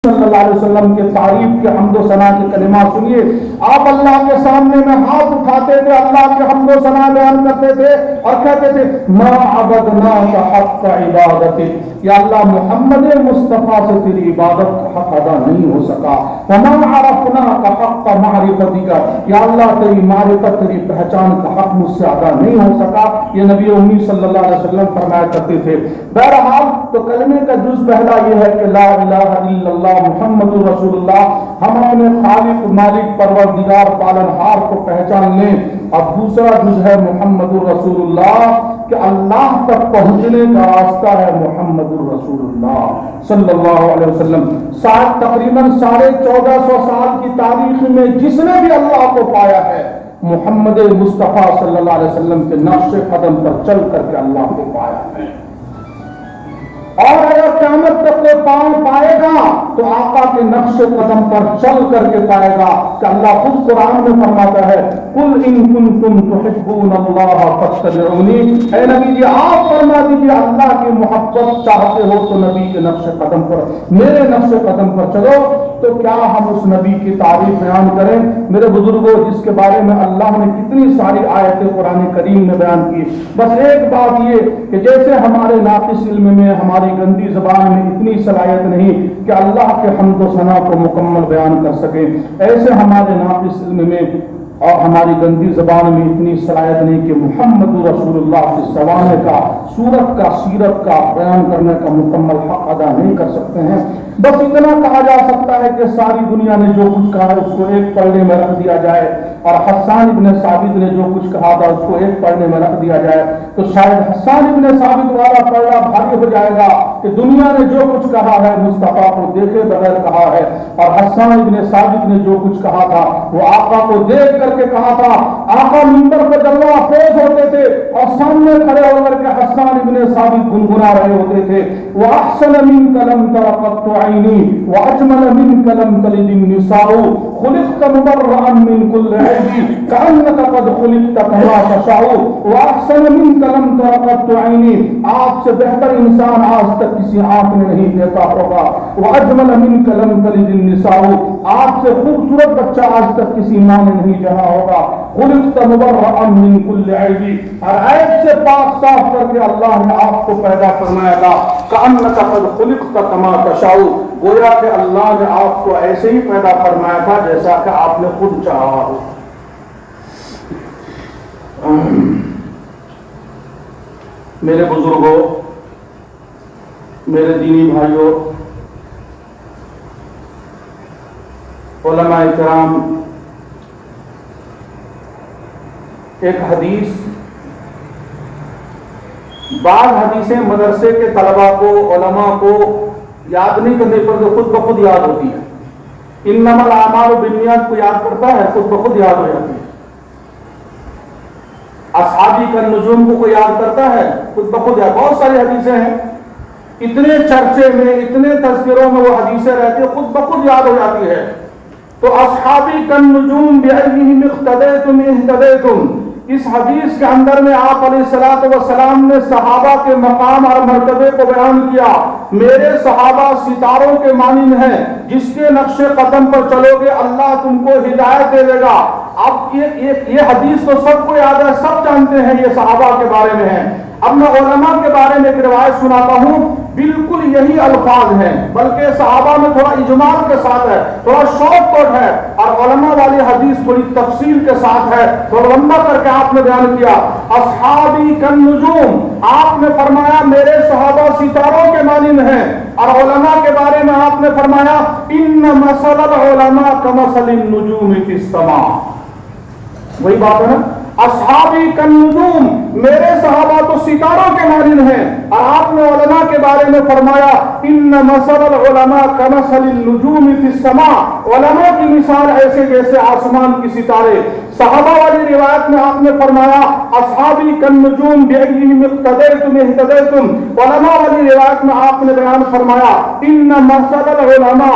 صلی اللہ علیہ وسلم کے تعریف کے حمد و ثنا کے کلمات سنیے. آپ اللہ کے سامنے میں ہاتھ اٹھاتے تھے, اللہ کے حمد و ثنا بیان کرتے تھے اور کہتے تھے ما عبدناک حق عبادتک, یا اللہ محمد مصطفیٰ سے تیری عبادت کا حق ادا نہیں ہو سکا. وما عرفناک حق معرفتک, یا اللہ تیری معرفت تیری پہچان کا حق مجھ سے ادا نہیں ہو سکا. یہ نبی امی صلی اللہ علیہ وسلم فرمایا کرتے تھے. بہرحال تو کلمے کا جز پہلا یہ ہے کہ لا الہ الا اللہ محمد رسول اللہ. ہم اپنے خالق مالک پروردگار پالنہار کو پہچان لیں. اور دوسرا جز ہے محمد رسول اللہ, کہ اللہ تک پہنچنے کا راستہ ہے محمد رسول اللہ صلی اللہ علیہ وسلم. تقریباً 1450 سال کی تاریخ میں جس نے بھی اللہ کو پایا ہے محمد مصطفیٰ صلی اللہ علیہ وسلم کے نقش قدم پر چل کر کے اللہ کو پایا ہے. اور اگر قیامت تک کوئی پائے گا تو آقا کے نقش قدم پر چل کر کے پائے گا. کہ اللہ خود قرآن میں فرماتا ہے قل ان کنتم تحبون اللہ فاتبعونی, اے نبی جی آپ فرما دیجیے اللہ کی محبت چاہتے ہو تو نبی کے نقش قدم پر, میرے نقش قدم پر چلو. تو کیا ہم اس نبی کی تعریف بیان کریں میرے بزرگوں, جس کے بارے میں اللہ نے کتنی ساری آیتیں قرآن کریم میں بیان کی. بس ایک بات یہ کہ جیسے ہمارے ناقص علم میں ہماری گندی زبان میں اتنی صلاحیت نہیں کہ اللہ کے حمد و ثنا کو مکمل بیان کر سکے, ایسے ہمارے ناقص علم میں اور ہماری گندی زبان میں اتنی صلاحیت نہیں کہ محمد رسول اللہ کے سوانے کا, صورت کا, سیرت کا بیان کرنے کا مکمل حق ادا نہیں کر سکتے ہیں. بس اتنا کہا جا سکتا ہے کہ ساری دنیا نے جو کچھ کہا ہے اس کو ایک پڑھنے میں رکھ دیا جائے, اور حسان ابن ثابت نے جو کچھ کہا تھا اس کو ایک پڑھنے میں رکھ دیا جائے, تو شاید حسان ابن ثابت والا پڑھنا بھاری ہو جائے گا کہ دنیا نے جو کچھ کہا ہے مصطفیٰ کو دیکھے بغیر کہا ہے, اور حسان ابن ثابت نے جو کچھ کہا تھا وہ آقا کو دیکھ کر کے کہا تھا. آقا منبر پر جب وہ فوز ہوتے تھے اور سامنے کھڑے ہو کر کے حسان ابن ثابت گنگنا رہے ہوتے تھے وَأَحْسَنَ مِنْكَ لَمْ تَرَ قَطُّ عَيْنِي وَأَجْمَلَ مِنْكَ لَمْ تَلِدِ النِّسَاءُ خُلِقْتَ مُبَرَّأً مِنْ كُلِّ عَيْبٍ كَأَنَّكَ قَدْ خُلِقْتَ كَمَا تَشَاءُ وَأَحْسَنَ مِنْكَ لَمْ تَرَ قَطُّ عَيْنِي, آپ سے بہتر انسان آج تک کسی آنکھ نے نہیں دیکھا ہوگا. وَأَجْمَلَ مِنْكَ لَمْ تَلِدِ النِّسَاءُ, آپ سے خوبصورت بچہ آج تک کسی ماں نے نہیں جہا ہوگا. خُلِقْتَ مُبَرَّأً مِنْ كُلِّ عَيْبٍ, اور عیب سے پاک صاف کر کے اللہ نے آپ کو پیدا فرمایا تھا. كَأَنَّكَ قَدْ خُلِقْتَ كَمَا تَشَاءُ, گویا کہ اللہ نے آپ کو ایسے ہی پیدا فرمایا تھا جیسا کہ آپ نے خود چاہا ہو. میرے بزرگوں, میرے دینی بھائیوں, علماء کرام, ایک حدیث, بعض حدیثیں مدرسے کے طلباء کو, علماء کو یاد نہیں کرنے پر جو خود بخود یاد ہوتی ہے. انما الاعمال بالنیات کو یاد کرتا ہے خود بخود یاد ہو جاتی ہے. اصحابی کا نجوم کو یاد کرتا ہے خود بخود یاد. بہت ساری حدیثیں ہیں, اتنے چرچے میں, اتنے تذکروں میں وہ حدیثیں رہتی ہیں خود بخود یاد ہو جاتی ہے. تو اصحابی کا نجوم بأیہم اقتدیتم اہتدیتم, اس حدیث کے اندر میں آپ علیہ الصلوۃ والسلام نے صحابہ کے مقام اور مرتبے کو بیان کیا. میرے صحابہ ستاروں کے مانند ہیں, جس کے نقش قدم پر چلو گے اللہ تم کو ہدایت دے دے گا. اب یہ حدیث تو سب کو یاد ہے, سب جانتے ہیں یہ صحابہ کے بارے میں ہے. اب میں علماء کے بارے میں ایک روایت سناتا ہوں, بالکل یہی الفاظ ہیں, بلکہ صحابہ میں تھوڑا اجمال کے ساتھ ہے, تھوڑا شارٹ کٹ ہے, اور علماء والی حدیث تھوڑی تفصیل کے ساتھ ہے, تھوڑا لمبا کر کے آپ نے بیان کیا. اصحابی کالنجوم, آپ نے فرمایا میرے صحابہ ستاروں کے مانند ہیں, اور علماء کے بارے میں آپ نے فرمایا ان مثل العلماء کمثل النجوم فی السماء. وہی بات ہے نا, اصحابی کالنجوم, میرے صحابہ تو ستاروں کے مانند ہیں, اور آپ نے علماء کے بارے میں فرمایا ان مثل العلماء کمثل النجوم فی السماء, علماء کی مثال ایسے جیسے آسمان کی ستارے. صحابہ والی روایت میں آپ نے فرمایا اصحابی کالنجوم بأیہم اقتدیتم اہتدیتم, علماء والی روایت میں آپ نے بیان فرمایا ان مثل العلماء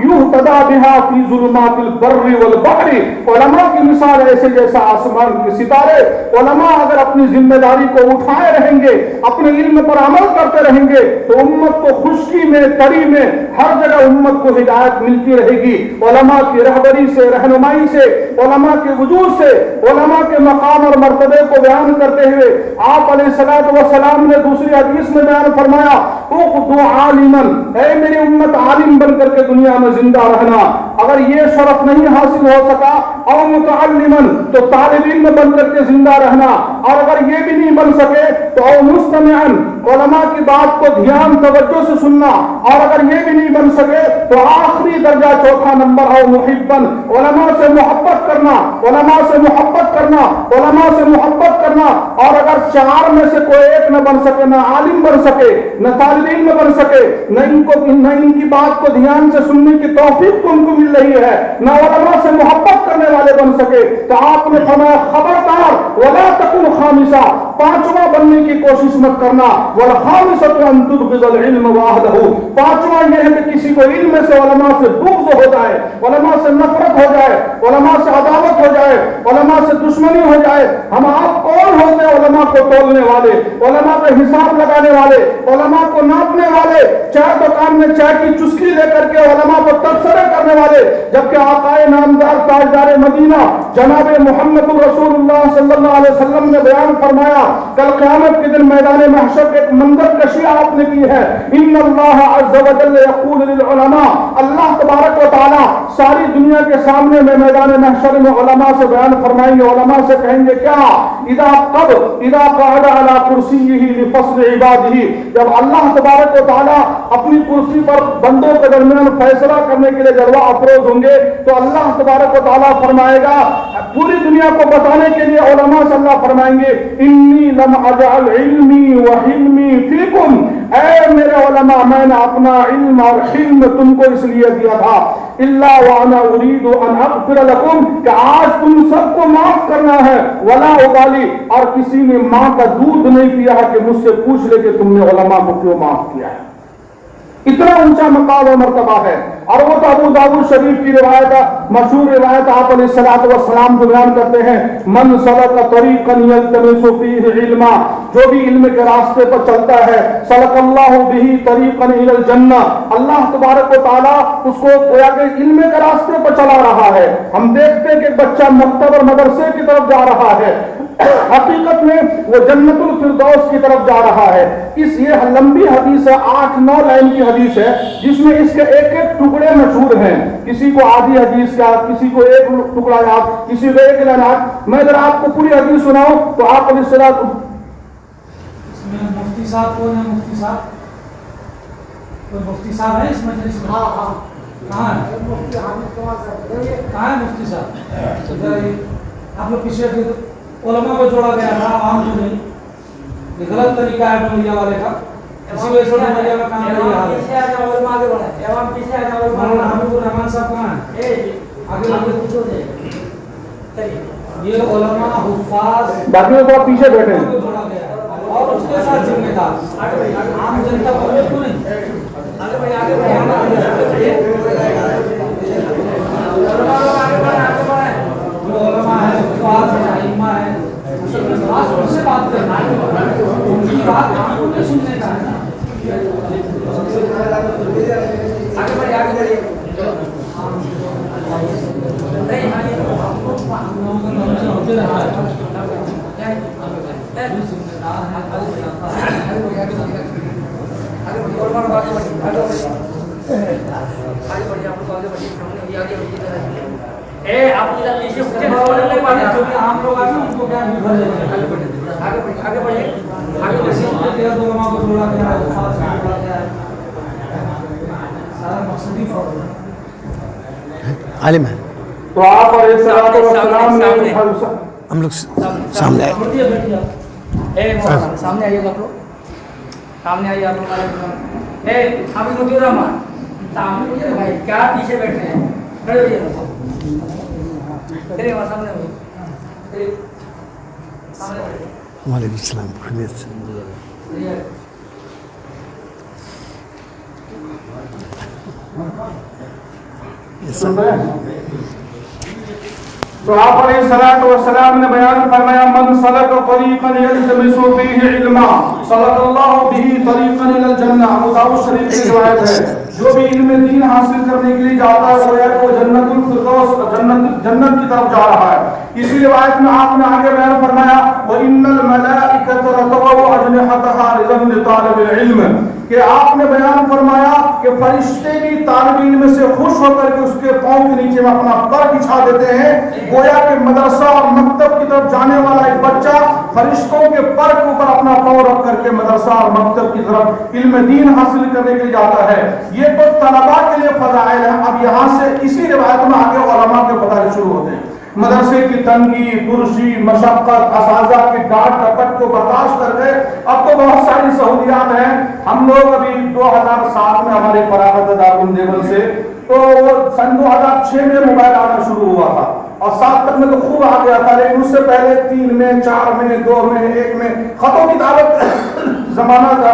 يهتدى بها في ظلمات البر والبحر. علماء کی مثال ایسے جیسا آسمان کے ستارے. علماء اگر اپنی ذمہ داری کو اٹھائے رہیں گے, اپنے علم پر عمل کرتے رہیں گے, تو امت کو خشکی میں تری میں ہر جگہ امت کو ہدایت ملتی رہے گی. علماء کی رہبری سے, رہنمائی سے, علماء کے وجود سے, علماء کے مقام اور مرتبے کو بیان کرتے ہوئے آپ علیہ الصلوۃ والسلام نے دوسری حدیث میں بیان فرمایا, اقتو عالما, اے میری امت عالم بن کر کے دنیا میں زندہ رہنا. اگر یہ شرف نہیں حاصل ہو سکا, او متعلما, تو طالب علم بن کر کے زندہ رہنا. اور اگر یہ بھی نہیں بن سکے تو او مستمعا, علماء کی بات کو دھیان توجہ سے سننا. اور اگر یہ بھی نہیں بن سکے تو آخری درجہ چوتھا نمبر, او محبا, علماء سے محبت کرنا, علماء سے محبت کرنا, علماء سے محبت کرنا. اور اگر چار میں سے کوئی ایک نہ بن سکے, نہ عالم بن سکے, نہ طالب علم بن سکے, نہ ان کی بات کو دھیان سے سننے کی توفیق تو ان کو مل رہی ہے, نہ علماء سے محبت کرنے والے بن سکے, تو آپ نے فرمایا خبردار, ولا تکن خامسا, پانچواں بننے کی کوشش مت کرنا. والخامسۃ ان تبغض العلم واهله, پانچواں یہ ہے کہ کسی کو علم سے, علماء سے بغض ہو جائے, علماء سے نفرت ہو جائے, علماء سے عداوت ہو جائے, علماء سے دشمنی ہو جائے. ہم آپ کون ہوتے ہیں علماء کو تولنے والے, علماء پہ حساب لگانے والے, علماء کو ناپنے والے, چائے دکان میں چائے کی چسکی لے کر کے علماء پر تبصرے کرنے والے, جبکہ آقائے نامدار تاجدار مدینہ جناب محمد رسول اللہ صلی اللہ علیہ وسلم نے بیان فرمایا, کل قیامت کے دن میدان محشر ایک منظر کشی آپ نے کی ہے. ان اللہ عز وجل یقول للعلماء, اللہ تبارک و تعالی ساری دنیا کے سامنے میں میدان محشر میں علماء سے بیان فرمائیں گے. علماء سے کہیں گے کیا, اذا قعد على کرسیہ لفصل عبادہ, جب اللہ تبارک و تعالی اپنی کرسی پر بندوں کے درمیان فیصلہ کرنے کے لیے جلوہ افروز ہوں گے, تو اللہ تبارک و تعالی فرمائے گا, پوری دنیا کو بتانے کے لیے علماء سے اللہ فرمائیں گے, انی لم اجعل علمی وحلمی فیکم, اے میرے علماء, میں نے اپنا علم اور حلم تم کو اس لیے دیا تھا, الا وانا اريد ان اغفر لكم, کہ آج تم سب کو معاف کرنا ہے, ولا ابالی, اور کسی نے ماں کا دودھ نہیں پیا ہے کہ مجھ سے پوچھ لے کہ تم نے علماء کو کیوں معاف کیا ہے. اتنا اونچا مقام و مرتبہ ہے. اور وہ تو ابو داؤد شریف کی روایت, مشہور روایت, آپ علیہ الصلوۃ والسلام کو بیان کرتے ہیں, من سلک طریقا یلتمس فیہ علما, جو بھی علم کے راستے پر چلتا ہے, سلک اللہ بہ طریقا الی الجنہ, اللہ تبارک و تعالی اس کو گویا کہ علم کے راستے پر چلا رہا ہے. ہم دیکھتے ہیں کہ بچہ مکتب اور مدرسے کی طرف جا رہا ہے, حقیقت میں وہ جنت الفردوس کی طرف جا رہا ہے. اس یہ لمبی حدیث ہے, 8-9 لائن کی حدیث ہے, جس میں اس کے ایک ایک ٹکڑے مشہور ہیں. کسی کو آدھی حدیث کا, کسی کو ایک ٹکڑا یاد, کسی کو ایک لائن یاد. میں اگر آپ کو پوری حدیث سناؤں تو آپ علیہ الصلوۃ. مفتی صاحب کون ہے؟ مفتی صاحب, کوئی مفتی صاحب ہے اس مجلس میں؟ ہاں ہاں, کہاں ہے مفتی صاحب؟ آپ لوگ پیچھے علماء کو جوڑا گیا تھا, عوام کو نہیں. یہ غلط طریقہ ہے ڈومریا والے کا, اسی وجہ سے ڈومریا کا کام نہیں رہا ہے. مولانا حبیب الرحمان صاحب کہاں ہیں؟ آگے یہ علماء حفاظ باقی تو پیچھے بیٹھے ہیں, جوڑا گیا ہے, اور اس کے ساتھ ذمہ دار عام جنتا پبلک کو نہیں. جو علماء ہیں, حفاظ ہیں, ائمہ ہیں, ان سے بات کرنا ہے, ان کی بات آپ کو سننے کا ہے. عام لوگ آئے ان کو کیا عالم ہے. تو آپ علیہ الصلوۃ والسلام نے ہم لوگ سامنے آئے, سامنے آئیے آپ لوگ, سامنے آئیے آپ لوگ. حافظ مطیع الرحمان سامنے ہوئیے بھائی, کیا پیچھے بیٹھے ہیں, کھڑے ہوئیے چلیے وہاں سامنے ہوئیے, سامنے بیٹھے. وعلیکم السلام. خیریت سے. سن رہے ہیں؟ تو آپ علیہ الصلوۃ والسلام نے بیان فرمایا من سلک طریقا یلتمس فیہ علما سلک اللہ بہ طریقا الی الجنہ. ابو داؤد شریف کی روایت ہے. جو بھی علم دین حاصل کرنے کے لیے جاتا ہے وہ جنت الفردوس جنت کی طرف جا رہا ہے. اسی روایت میں آپ نے آگے بیان فرمایا وَإِنَّ الْمَلَائِكَةَ لَتَضَعُ أَجْنِحَتَهَا لِمَنْ طَالِبِ الْعِلْمِ کہ آپ نے بیان فرمایا کہ فرشتے بھی طالب علم سے خوش ہو کر کے اس کے پاؤں کے نیچے میں اپنا پر بچھا دیتے ہیں. گویا کہ مدرسہ اور مکتب کی طرف جانے والا ایک بچہ فرشتوں کے پر کے اوپر اپنا پاؤں رکھ کر کے مدرسہ اور مکتب کی طرف علم دین حاصل کرنے کے لیے جاتا ہے. یہ تو طلباء کے لیے فضائل ہیں. اب یہاں سے اسی روایت میں آگے علماء کے فضائل شروع ہوتے ہیں. مدرسے کی تنگی، ترشی، مشقت، اساتذہ کی ڈانٹ ڈپٹ کو برداشت کر گئے. اب تو بہت ساری سہولیات ہیں. ہم لوگ ابھی 2007 میں ہمارے فراغت دارالعلوم دیوبند سے تو سن 2006 میں موبائل آنا شروع ہوا تھا اور 7 تک میں تو خوب آ گیا تھا. لیکن اس سے پہلے 3 میں 4 میں 2 میں 1 میں خطوں کی دعوت زمانہ تھا.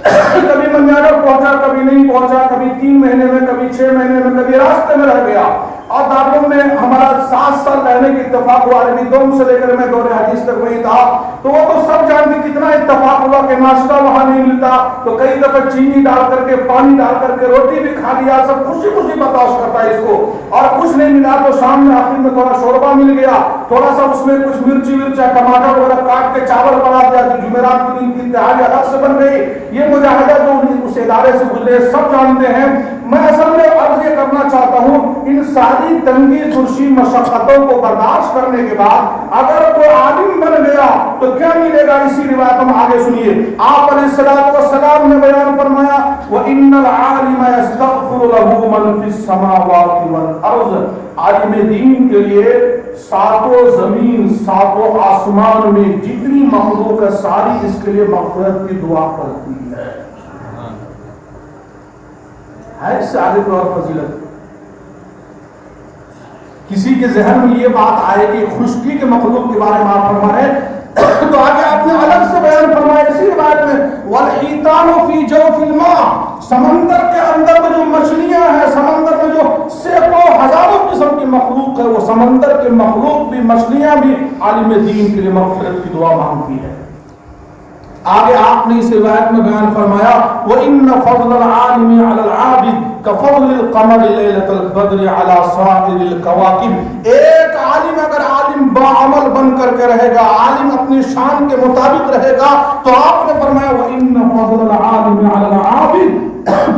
کبھی منجانر پہنچا، کبھی نہیں پہنچا، کبھی 3 مہینے میں، کبھی 6 مہینے میں، کبھی راستے میں رہ گیا. اور دارالعلوم میں ہمارا 7 سال رہنے کی اتفاق ہوا. عربی دوم سے لے کر میں دور حدیث تک وہی تھا. تو وہ تو سب جانتے کتنا اتفاق ہوا کہ ناشتہ وہاں نہیں ملتا تو کئی دفعہ چینی ڈال کر کے، پانی ڈال کر کے روٹی بھی کھا لیا. سب خوشی خوشی برداشت کرتا ہے اس کو. اور کچھ نہیں ملا تو شام میں آخر میں تھوڑا شوربہ مل گیا، تھوڑا سا اس میں کچھ مرچی ٹماٹر وغیرہ کاٹ کے چاول بنا دیا تو جمعرات کی دن کی انتہائی الگ سے بن گئی. یہ مجاہدہ جو اس ادارے سے گزرے سب جانتے ہیں. میں اصل میں عرض یہ کرنا چاہتا ہوں ان ساری تنگی، ترشی، مشقتوں کو برداشت کرنے کے بعد اگر کوئی عالم بن گیا تو کیا ملے گا؟ اسی روایت ہم آگے سنیے. آپ علیہ الصلوۃ والسلام نے بیان فرمایا وَإِنَّ الْعَالِمَ يَسْتَغْفِرُ لَهُ مَنْ فِي السَّمَاوَاتِ وَالْأَرْضِ. عالم دین کے لیے 7 زمین 7 آسمان میں جتنی مخلوق ہے ساری اس کے لیے مغفرت کی دعا کرتی ہے. ہے اس سے آگے کوئی اور فضیلت؟ کسی کے ذہن میں یہ بات آئے کہ خشکی کے مخلوق کے بارے میں آپ فرما رہے ہیں تو آگے آپ نے الگ سے بیان فرمایا اسی روایت میں وَالْحِيتَانُ فِي جَوْفِ الْمَاءِ. سمندر کے اندر میں جو مچھلیاں ہیں، سمندر میں جو سینکڑوں ہزاروں قسم کی مخلوق ہے، وہ سمندر کے مخلوق بھی، مچھلیاں بھی عالم دین کے لیے مغفرت کی دعا مانگتی ہے. آگے آپ نے اس روایت میں بیان فرمایا وَإِنَّ فَضْلَ الْعَالِمِ عَلَى الْعَابِدِ كَفَضْلِ الْقَمَرِ لَيْلَةَ الْبَدْرِ عَلَى سَائِرِ الْكَوَاكِبِ. ایک عالم اگر عالم باعمل بن کر کے رہے گا، عالم اپنی شان کے مطابق رہے گا تو آپ نے فرمایا وَإِنَّ فَضْلَ الْعَالِمِ عَلَى الْعَابِدِ.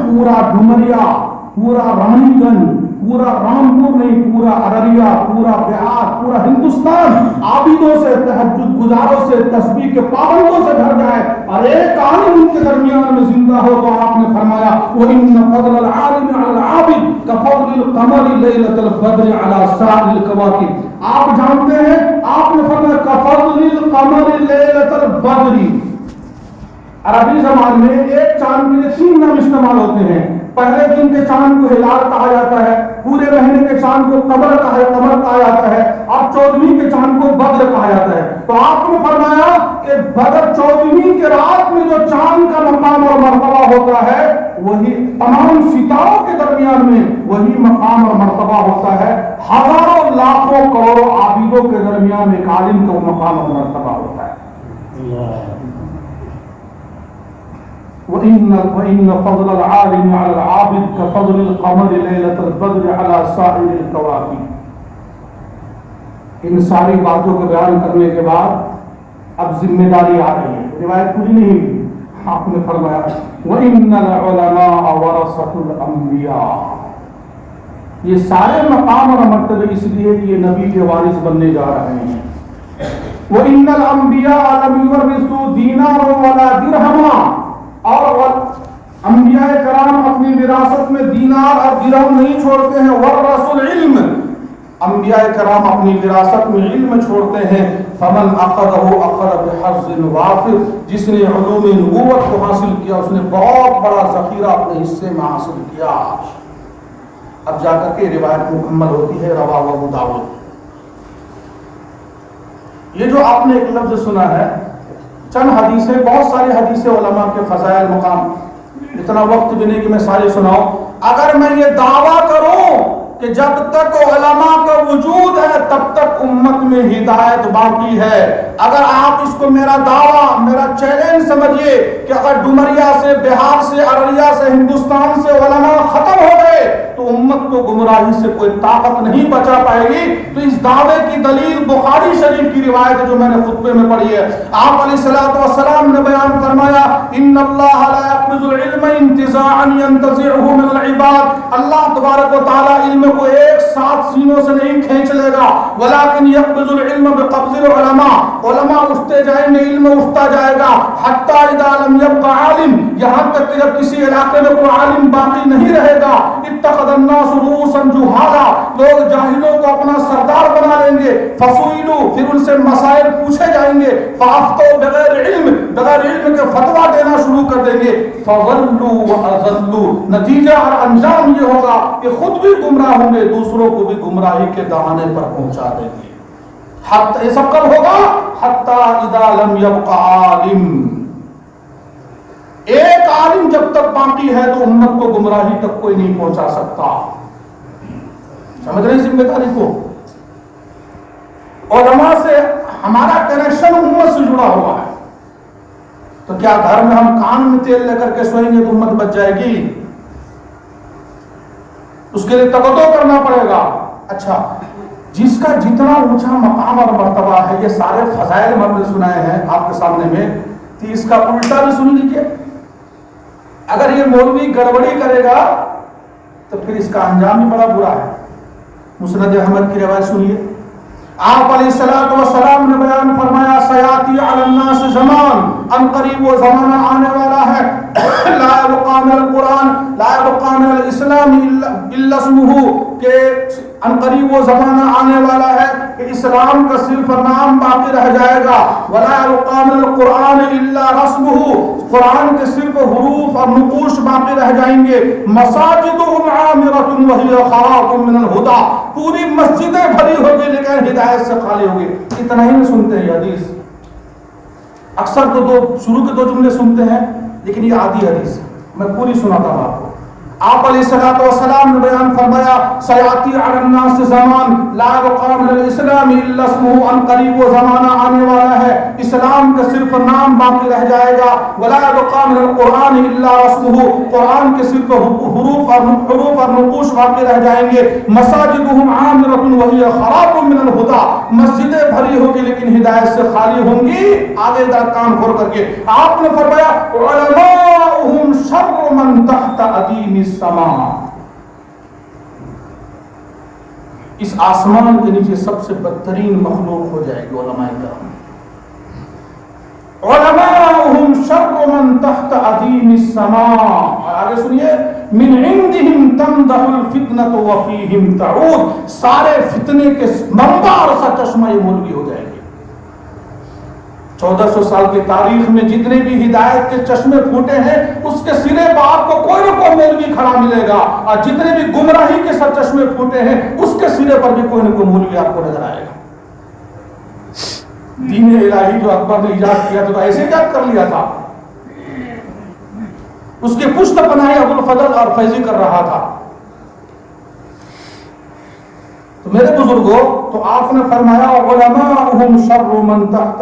پورا ڈمریا، پورا رانی گنج، پورا رامپور نہیں، پورا ارریا، پورا بہار، پورا ہندوستان عابدوں سے، تہجد گزاروں سے، تسبیح کے پابندوں سے بھر جائے اور ایک عالم ان کے درمیان میں زندہ ہو تو آپ نے فرمایا وَإِنَّ فَضْلَ الْعَالِمِ عَلَى الْعَابِدِ كَفَضْلِ الْقَمَرِ لَيْلَةَ الْبَدْرِ عَلَى سَائِرِ الْكَوَاكِبِ. آپ جانتے ہیں آپ نے فرمایا كَفَضْلِ الْقَمَرِ لَيْلَةَ الْبَدْرِ. عربی زبان میں ایک چاند کے لیے 3 نام استعمال ہوتے ہیں. پہلے دن کے چاند کو ہلال کہا جاتا ہے، پورے مہینے کے چاند کو قمر کہا جاتا ہے اور 14ویں کے چاند کو بدر کہا جاتا ہے. تو آپ نے فرمایا کہ بدر 14ویں کے رات میں جو چاند کا مقام اور مرتبہ ہوتا ہے وہی تمام ستاروں کے درمیان میں وہی مقام اور مرتبہ ہوتا ہے. ہزاروں لاکھوں کروڑوں عابدوں کے درمیان ایک عالم کا مقام اور مرتبہ ہوتا ہے. وَإِنَّ فَضْلَ الْعَالِمِ عَلَى الْعَابِدِ كَفَضْلِ الْقَمَرِ لَيْلَةَ الْبَدْرِ عَلَى سَائِرِ الْكَوَاكِبِ. ان ساری باتوں کو بیان کرنے کے بعد اب ذمہ داری آ رہی ہے. روایت پوری نہیں ہوئی. آپ نے فرمایا وَإِنَّ الْعُلَمَاءَ وَرَثَةُ الْأَنْبِيَاءِ. یہ سارے مقام اور مرتبے اس لیے کہ یہ نبی کے وارث بننے جا رہے ہیں. وَإِنَّ الْأَنْبِيَاءَ لَمْ يُوَرِّثُوا دِينَارًا وَلَا دِرْهَمًا. اور انبیاء کرام اپنی وراثت میں دینار اور درہم نہیں چھوڑتے ہیں. ورثوا العلم. انبیاء کرام اپنی وراثت میں علم چھوڑتے ہیں. فمن اخذه اخذ بحظ وافر. جس نے علوم نبوت کو حاصل کیا اس نے بہت بڑا ذخیرہ اپنے حصے میں حاصل کیا. اب جا کر کے روایت مکمل ہوتی ہے. رواه ابو داؤد. یہ جو آپ نے ایک لفظ سنا ہے چند حدیثیں، بہت ساری حدیثیں علماء کے فضائل مقام اتنا وقت بھی نہیں کہ میں ساری سناؤں. اگر میں یہ دعویٰ کروں کہ جب تک علماء کا وجود ہے تب تک امت میں ہدایت باقی ہے، اگر آپ اس کو میرا دعویٰ، میرا چیلنج سمجھیے کہ اگر ڈومریا سے، بہار سے، ارریہ سے، ہندوستان سے علماء ختم ہو گئے تو امت کو گمراہی سے کوئی طاقت نہیں بچا پائے گی. تو اس دعوے کی دلیل بخاری شریف کی روایت ہے جو میں نے خطبے میں پڑھی ہے. آپ علیہ الصلوۃ والسلام نے بیان فرمایا ان اللہ لا يقبض العلم انتزاعا ينتزعه من العباد. اللہ تبارک و تعالی علم کو ایک ساتھ سینوں سے نہیں کھینچ لے گا، ولیکن یقبض العلم بقبض العلماء. علماء اٹھتے جائیں گے، علم اٹھتا جائے گا، حتی اذا لم يبق عالم، یہاں تک کہ جب کسی علاقے میں کوئی عالم باقی نہیں رہے گا، اتخذ الناس رؤوسا جہالا، لوگ جاہلوں کو اپنا سردار بنا لیں گے. فسئلوا، پھر ان سے مسائل پوچھے جائیں گے. فافتوا بغیر علم، بغیر علم کے فتویٰ دینا شروع کر دیں گے. فضلوا واضلوا، نتیجہ اور انجام یہ ہوگا کہ خود بھی گمراہ ہوں گے، دوسروں کو بھی گمراہی کے دہانے پر پہنچا دیں گے. یہ سب کب ہوگا؟ حتی اذا لم یبق عالم، ایک عالم جب تک باقی ہے تو امت کو گمراہی تک کوئی نہیں پہنچا سکتا. سمجھ رہے ہیں ذمہ داری کو؟ علماء سے ہمارا کنیکشن امت سے جڑا ہوا ہے. تو کیا گھر میں ہم کان میں تیل لے کر کے سوئیں گے تو امت بچ جائے گی؟ اس کے لیے تقدو کرنا پڑے گا. اچھا، جس کا جتنا اونچا مقام اور مرتبہ ہے، یہ سارے فضائل میں نے سنائے ہیں آپ کے سامنے میں، تو اس کا الٹا بھی سن لیجیے. اگر یہ مولوی گڑبڑی کرے گا تو پھر اس کا انجام بھی بڑا برا ہے. مسند احمد کی روایت سنیے. آپ علیہ الصلوۃ والسلام نے بیان فرمایا سیاتی علی الناس زمان، ان قریب وہ زمانہ آنے والا ہے لا يبقى من القرآن لا يبقى من الاسلام الا اسمه، کہ ان قریب وہ زمانہ آنے والا ہے کہ اسلام کا صرف نام باقی رہ جائے گا. ولا يبقى من القرآن الا رسمه، قرآن کے صرف حروف اور نقوش باقی رہ جائیں گے. مساجدهم عامرة وهي خراب من الهدى، پوری مسجدیں بھری ہوگی لیکن ہدایت سے خالی ہوگی. اتنا ہی نہیں سنتے ہیں حدیث، اکثر تو شروع کے 2 جملے سنتے ہیں لیکن یہ آدھی حدیث ہے. میں پوری سناتا ہوں آپ کو. آپ علیہ الصلوۃ والسلام نے بیان فرمایا سیاتی علی الناس زمان لا يبقى من الاسلام الا اسمه، ان قریب وہ زمانہ آنے والا ہے اسلام کا صرف نام باقی رہ جائے گا. ولا يبقى من القرآن الا رسمه، قرآن کے صرف حروف اور نقوش باقی رہ جائیں گے. مساجدهم عامرة وهي خراب من الهدى، مسجدیں بھری ہوگی لیکن ہدایت سے خالی ہوں گی. آگے ذرا کان کھول کر کے آپ نے فرمایا علماؤهم شر من تحت ادیم السماء، اس آسمان کے نیچے سب سے بدترین مخلوق ہو جائے گی علماء کرام. علماؤهم شر من تحت ادیم السماء. آگے سنیے من عندهم تمدح الفتنة وفيهم تعود، سارے فتنے کے منبع اور سرچشمہ یہ مولوی ہو جائے گے. 1400 سال کی تاریخ میں جتنے بھی ہدایت کے چشمے پھوٹے ہیں اس کے سرے پر آپ کو کوئی نہ کوئی مولوی کھڑا ملے گا، اور جتنے بھی گمراہی کے سر چشمے پھوٹے ہیں اس کے سرے پر بھی کوئی نہ کوئی مولوی آپ کو نظر آئے گا. دین الہی جو اکبر نے ایجاد کیا تو ایسے ایجاد کر لیا تھا، اس کے پشت پناہی ابو الفضل اور فیضی کر رہا تھا. تو میرے بزرگوں، تو آپ نے فرمایا علماؤہم شر من تحت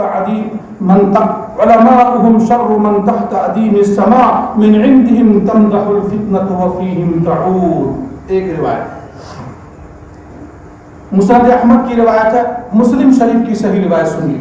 علماؤہم شر من تحت ادیم السماء من عندهم تمدح الفتنة وفيهم تعود. ایک روایت مسند احمد کی روایت ہے، مسلم شریف کی صحیح روایت سنیے.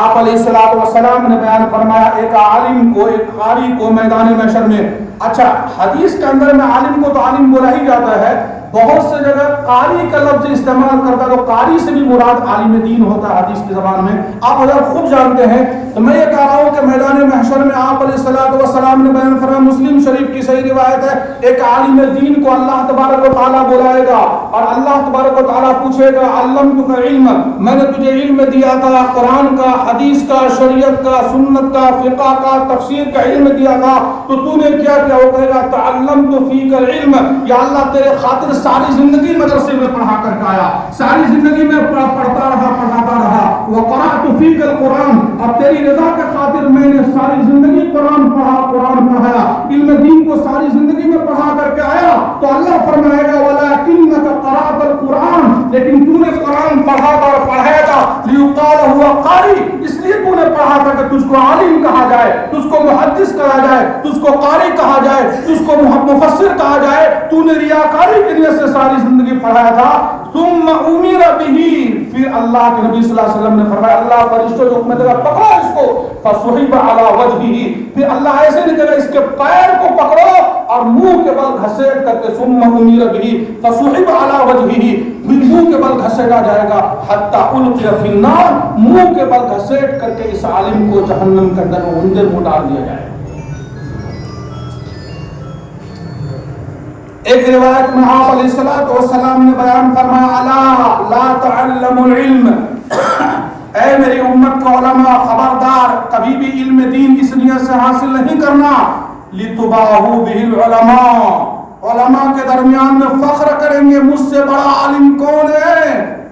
آپ علیہ الصلوۃ والسلام نے بیان فرمایا ایک عالم کو، ایک قاری کو میدان محشر میں، اچھا حدیث کے اندر میں عالم کو تو عالم بولا ہی جاتا ہے، بہت سے جگہ قاری کا لفظ استعمال کرتا ہے تو قاری سے بھی مراد عالم دین ہوتا ہے حدیث کی زبان میں، آپ حضرات خوب جانتے ہیں. تو میں یہ کہہ رہا ہوں کہ میدان محشر میں آپ علیہ الصلوۃ والسلام نے بیان فرمایا، مسلم شریف کی صحیح روایت ہے، ایک عالم دین کو اللہ تبارک و تعالیٰ بلائے گا اور اللہ تبارک و تعالیٰ پوچھے گا علمتک علم، میں نے تجھے علم دیا تھا، قرآن کا، حدیث کا، شریعت کا، سنت کا، فقہ کا، تفسیر کا علم دیا تھا، تو نے کیا کیا؟ وہ کہے گا تعلمت فیک العلم، یا اللہ تیرے خاطر ساری زندگی مدرسہ مدرسے میں پڑھا کر کے آیا, ساری زندگی میں پڑھتا رہا, پڑھاتا رہا. وقرأت فیک القرآن, اب تیری رضا کے خاطر میں نے ساری زندگی قرآن پڑھا, قرآن پڑھایا, علم دین کو ساری زندگی میں پڑھا کر کے آیا. تو اللہ فرمائے گا ولکنک قرأت القرآن, لیکن تو نے قرآن پڑھا تھا اور پڑھایا تھا لیقال ہوا قاری, اس لیے تو نے پڑھا تھا کہ تجھ کو عالم کہا جائے, تجھ کو محدث کہا جائے, تجھ کو قاری کہا جائے, تجھ کو مفسر کہا جائے. تو نے ریاکاری کے نیت سے ساری زندگی پڑھایا تھا. ثم امر به, پھر اللہ کے نبی صلی اللہ علیہ وسلم نے فرمایا اللہ فرشتوں کو حکم دے گا پکڑو اس کو, فصحب علی وجهه, پھر اللہ ایسے نہیں کہے گا اس کے پیر کو پکڑو اور منہ کے بل گھسیٹ کر کے, ثم امر به فصحب علی وجهه, پھر منہ کے بل گھسیٹا جائے گا, حتی القی فی النار, منہ کے بل گھسیٹ کر کے اس عالم کو جہنم کے اندر اندر میں ڈال دیا جائے. ایک روایت میں آپ علیہ السلام نے بیان فرمایا الا لا تعلموا العلم, اے میری امت کو علماء خبردار, کبھی بھی علم دین اس نیت سے حاصل نہیں کرنا لتباہوا به العلماء, علماء کے درمیان میں فخر کریں گے مجھ سے بڑا عالم کون ہے,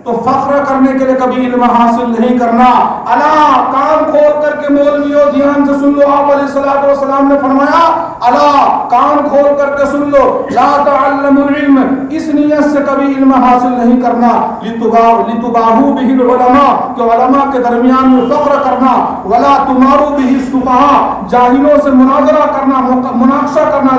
تو فخر کرنے کے لیے کبھی علم حاصل نہیں کرنا. الا, کان کھول کر کے مولویوں دھیان سے سن لو, آپ علیہ السلام نے فرمایا الا, کان کھول کر کے سن لو, لا تعلموا العلم, اس نیت سے کبھی علم حاصل نہیں کرنا لتباہوا به العلماء, کہ علماء کے درمیان میں فخر کرنا, ولا تماروا به السفهاء, جاہلوں سے مناظرہ کرنا, مناقشہ کرنا,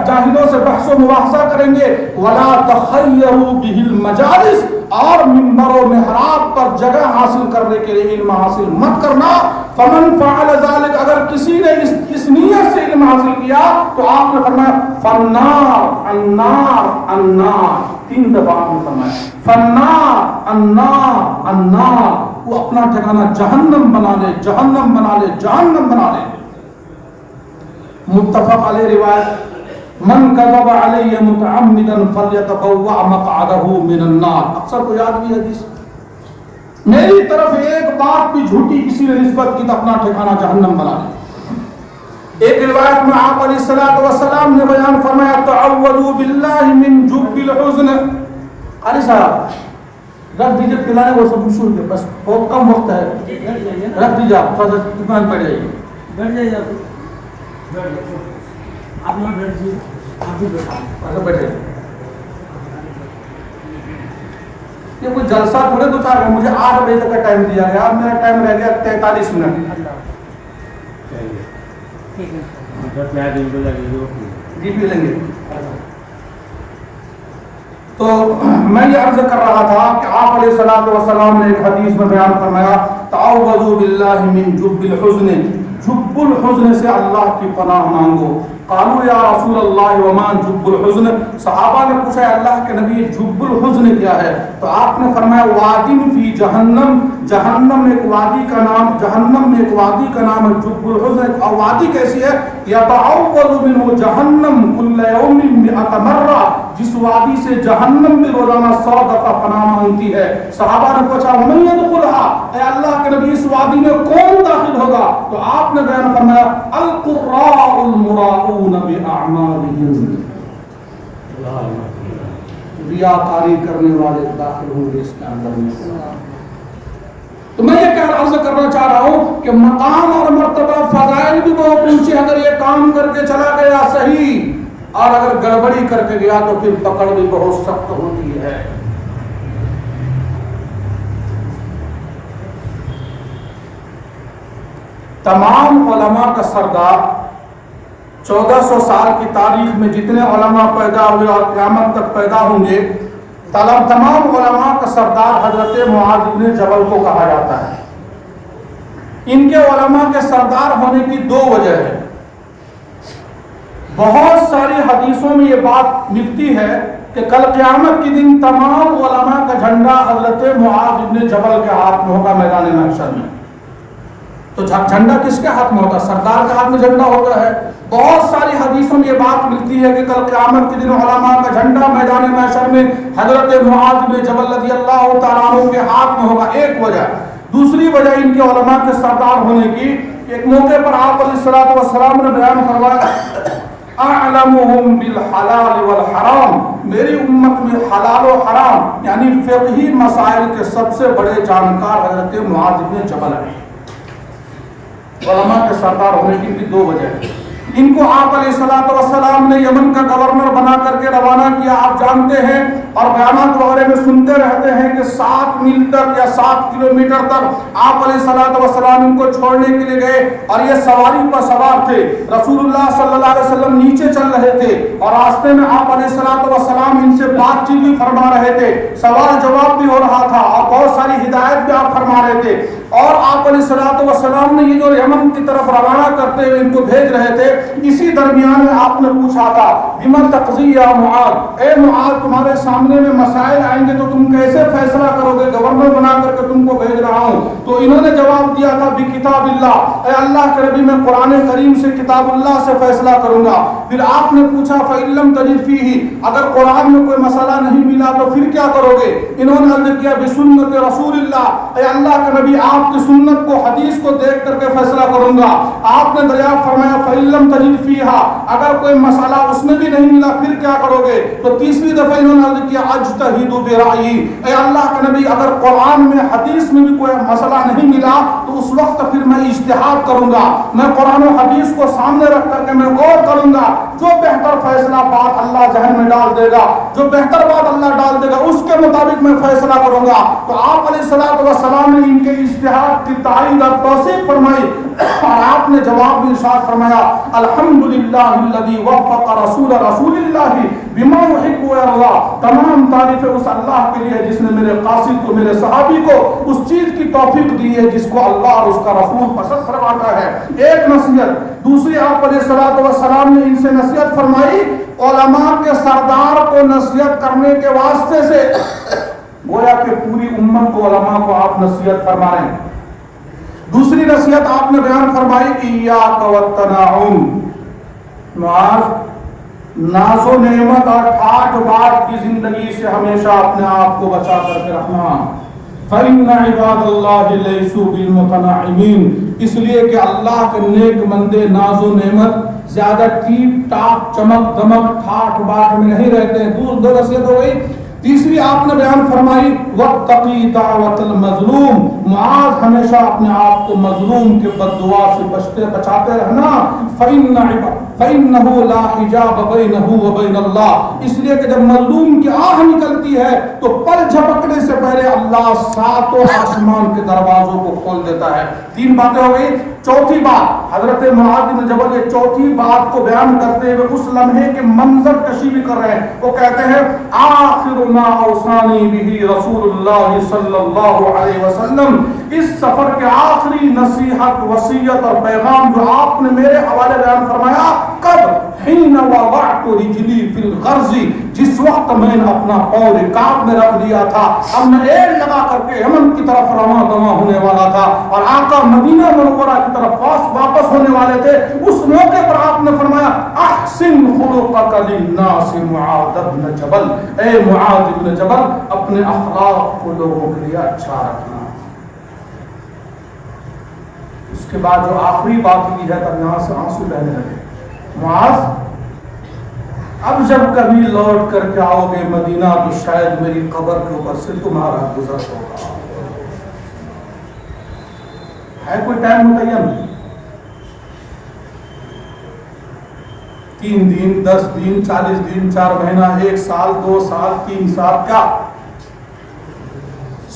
جاہلوں سے بحث و مباحثہ کریں گے, ولا تخیروا به المجالس, اور منبر و محراب پر جگہ حاصل کرنے کے لیے علم حاصل مت کرنا. فمن فعل ذلك, اگر کسی نے اس نیت سے علم حاصل کیا تو آپ نے فرمایا فالنار النار النار, 3 دفعہ آپ نے فرمایا فالنار النار النار, وہ اپنا ٹھکانہ جہنم بنا لے, جہنم بنا لے, جہنم بنا لے. متفق علیہ روایت, من کذب علی متعمدا فلیتبوأ مقعده من النار, اکثر کو یاد بھی حدیث, میری طرف ایک بات بھی جھوٹی کسی نے نسبت کی تو اپنا ٹھکانہ جہنم بنا لے. ایک روایت میں آپ علیہ السلام نے بیان فرمایا تعوذوا باللہ من جب الحزن. علی صاحب رکھ دیجئے, پلانے وہ سب شروع کے, بس بہت کم وقت ہے, رکھ دیجئے, آپ تھوڑا سا دکان پہ جائیے, بیٹھ جائیے, آپ یہاں بیٹھ جائیے, آپ بھی بیٹھے. یہ کوئی جلسہ تھوڑے 2-4 گھنٹے, مجھے 8 بجے تک کا ٹائم دیا گیا, اب میرا ٹائم رہ گیا 43 منٹ. جی پی لیں گے. تو میں یہ عرض کر رہا تھا کہ آپ علیہ السلام نے ایک حدیث میں بیان فرمایا تعوذوا باللہ من جب الحزن, جب الحزن سے اللہ کی پناہ مانگو. قالوا یا رسول اللہ وما جب الحزن, صحابہ نے پوچھا اللہ کے نبی جب الحزن کیا ہے, تو آپ نے فرمایا وادی فی جہنم, جہنم میں ایک وادی کا نام, جہنم میں ایک وادی کا نام ہے جب الحزن. اور وادی کیسی ہے, یتعوذ منہ جہنم کل یوم 100 مرہ, جس وادی سے جہنم میں روزانہ 100 دفعہ پناہ مانگتی ہے. صحابہ نے پوچھا ومن یدخلھا, اے اللہ کے نبی اس وادی میں کون داخل ہوگا, تو آپ نے بیان فرمایا القراء المراؤون باعمالهم, ریاکاری کرنے والے داخل ہوں گے اس کے اندر میں. تو میں یہ عرض کرنا چاہ رہا ہوں کہ مقام اور مرتبہ فضائل بھی بہت اونچے, اگر یہ کام کر کے چلا گیا صحیح, اور اگر گڑبڑی کر کے گیا تو پھر پکڑ بھی بہت سخت ہوتی ہے. تمام علماء کا سردار 1400 سال کی تاریخ میں جتنے علماء پیدا ہوئے اور قیامت تک پیدا ہوں گے, تمام علماء کا سردار حضرت معاذ بن جبل کو کہا جاتا ہے. ان کے علماء کے سردار ہونے کی 2 وجہ ہے. بہت ساری حدیثوں میں یہ بات ملتی ہے کہ کل قیامت کے دن تمام علماء کا جھنڈا حضرت معاذ بن جبل کے ہاتھ میں ہوگا میدان محشر میں. تو جھنڈا کس کے ہاتھ میں ہوگا, سردار کے ہاتھ میں جھنڈا ہوتا ہے. بہت ساری حدیثوں میں یہ بات ملتی ہے کہ کل قیامت کے دن علماء کا جھنڈا میدان محشر میں حضرت معاذ بن جبل رضی اللہ تعالیٰ عنہ کے ہاتھ میں ہوگا. ایک وجہ. دوسری وجہ ان کے علماء کے سردار ہونے کی, ایک موقع پر آپ علیہ السلام نے بیان کروایا اعلمهم بالحلال والحرام، میری امت میں حلال و حرام یعنی فقہی مسائل کے سب سے بڑے جانکار حضرت معاذ بن جبل ہیں۔ علماء کے سردار ہونے کی بھی دو وجہ ہیں۔ ان کو آپ علیہ السلام نے یمن کا گورنر بنا کر کے روانہ کیا، آپ جانتے ہیں اور بیانات وغیرہ میں سنتے رہتے ہیں کہ 7 میل تک یا 7 کلومیٹر تک آپ علیہ السلام ان کو چھوڑنے کے لیے گئے اور یہ سواری پر سوار تھے۔ رسول اللہ صلی اللہ علیہ وسلم نیچے چل رہے تھے اور راستے میں آپ علیہ السلام ان سے بات چیت بھی فرما رہے تھے، سوال جواب بھی ہو رہا تھا اور بہت ساری ہدایت بھی آپ فرما رہے تھے۔ اور آپ علیہ السلام نے یہ جو یمن کی طرف روانہ کرتے ہوئے ان کو بھیج رہے تھے، اسی درمیان میں آپ نے پوچھا تھا بما تقضی یا معاذ، اے معاذ تمہارے سامنے میں مسائل آئیں گے تو تم کیسے فیصلہ کرو گے، گورنر بنا کر کے تم کو بھیج رہا ہوں۔ تو انہوں نے جواب دیا تھا بکتاب اللہ، اے اللہ کے نبی میں قرآن کریم سے کتاب اللہ سے فیصلہ کروں گا۔ پھر آپ نے پوچھا فَإِن لَّمْ تَجِدْ فِيهِ، اگر قرآن میں کوئی مسئلہ نہیں ملا تو پھر کیا کرو گے؟ انہوں نے عرض کیا بسنت رسول اللہ، اے اللہ کے نبی آپ کی سنت کو حدیث کو دیکھ کر کے فیصلہ کروں گا۔ آپ نے دریافت فرمایا فَإِن لَّمْ تَجِدْ فِيهَا، اگر کوئی مسئلہ اس میں بھی نہیں ملا پھر کیا کرو گے؟ تو تیسری دفعہ انہوں نے عرض کیا اجتہد برأیی، اے اللہ کے نبی اگر قرآن میں حدیث میں بھی کوئی مسئلہ نہیں ملا تو اس وقت پھر میں اجتہاد کروں گا، میں قرآن و حدیث کو سامنے رکھ کر کے میں غور کروں گا، جو بہتر فیصلہ بات اللہ ذہن میں ڈال دے گا، جو بہتر بات اللہ ڈال دے گا اس کے مطابق میں فیصلہ کروں گا۔ تو آپ علیہ السلام نے ان کے اجتہاد کی تائید اور توثیق فرمائی اور آپ نے جواب میں ارشاد فرمایا الحمدللہ الذی وفق رسول اللہ بما یحب ویرضا، تمام تعریفیں اس اللہ کے لیے جس نے میرے قاصد کو، میرے صحابی کو اس چیز کی توفیق دی ہے جس کو اللہ اور اس کا رسول پسند فرماتا ہے۔ ایک نصیحت، دوسری آپ علیہ السلام نے ان سے نصیحت فرمائی، علماء کے سردار کو نصیحت کرنے کے واسطے سے گویا کہ پوری امت کو، علماء کو آپ نصیحت فرما رہے ہیں۔ دوسری نصیحت آپ نے بیان فرمائی ایاک والتناعم، معاذ ناز و نعمت اور ٹھاٹ بات کی زندگی سے ہمیشہ اپنے آپ کو بچا کر کے رکھنا۔ فَإِنَّ عِبَادَ اللَّهِ لَيْسُوا بِالْمُتَنَعِّمِينَ، اس لیے کہ اللہ کے نیک بندے ناز و نعمت زیادہ ٹیپ ٹاپ چمک دمک ٹھاٹ بات میں نہیں رہتے ہیں۔ دو نصیحت ہو گئی۔ تیسری آپ نے بیان فرمائی وَاتَّقِي دَعْوَةَ الْمَظْلُومِ، معاذ ہمیشہ اپنے آپ کو مظلوم کے بد دعا سے بچاتے رہنا۔ فَإِنَّهُ لَا حِجَابَ بَيْنَهُ وَبَيْنَ اللَّهِ، اس لیے کہ جب مظلوم کی آہ نکلتی ہے تو پل جھپکنے سے پہلے اللہ ساتوں آسمان کے دروازوں کو کھول دیتا ہے۔ تین باتیں ہو گئی۔ چوتھی بات حضرت معاذ بن جبل یہ چوتھی بات کو بیان کرتے ہوئے اس لمحے کے منظر کشی بھی کر رہے ہیں۔ وہ کہتے ہیں آخر ما اوصانی بہ رسول اللہ صلی اللہ علیہ وسلم، اس سفر کے آخری نصیحت، وصیت اور پیغام جو آپ نے میرے حوالے بیان فرمایا، کب؟ حین وضعت رجلی فی الغرز، جس وقت میں نے اپنا پاؤں رکاب میں رکھ دیا تھا، اب میں ایڑ لگا کر کے یمن کی طرف رواں دواں ہونے والا تھا اور آقا مدینہ منورہ کی طرف واپس ہونے والے تھے، اس موقع پر آپ نے فرمایا احسن خلقک للناس معاذ بن جبل، اے معاذ بن جبل اپنے اخلاق کو لوگوں کے لیے اچھا رکھنا۔ اس کے بعد جو آخری بات کی ہے تب یہاں سے آنسو بہنے لگے۔ معاذ اب جب کبھی لوٹ کر کے آؤ گے مدینہ تو شاید میری قبر کے اوپر سے تمہارا گزر ہوگا۔ ہے کوئی ٹائم متعین؟ 3 دن، 10 دن، 40 دن، 4 مہینہ، 1 سال، 2 سال، 3 سال، کیا؟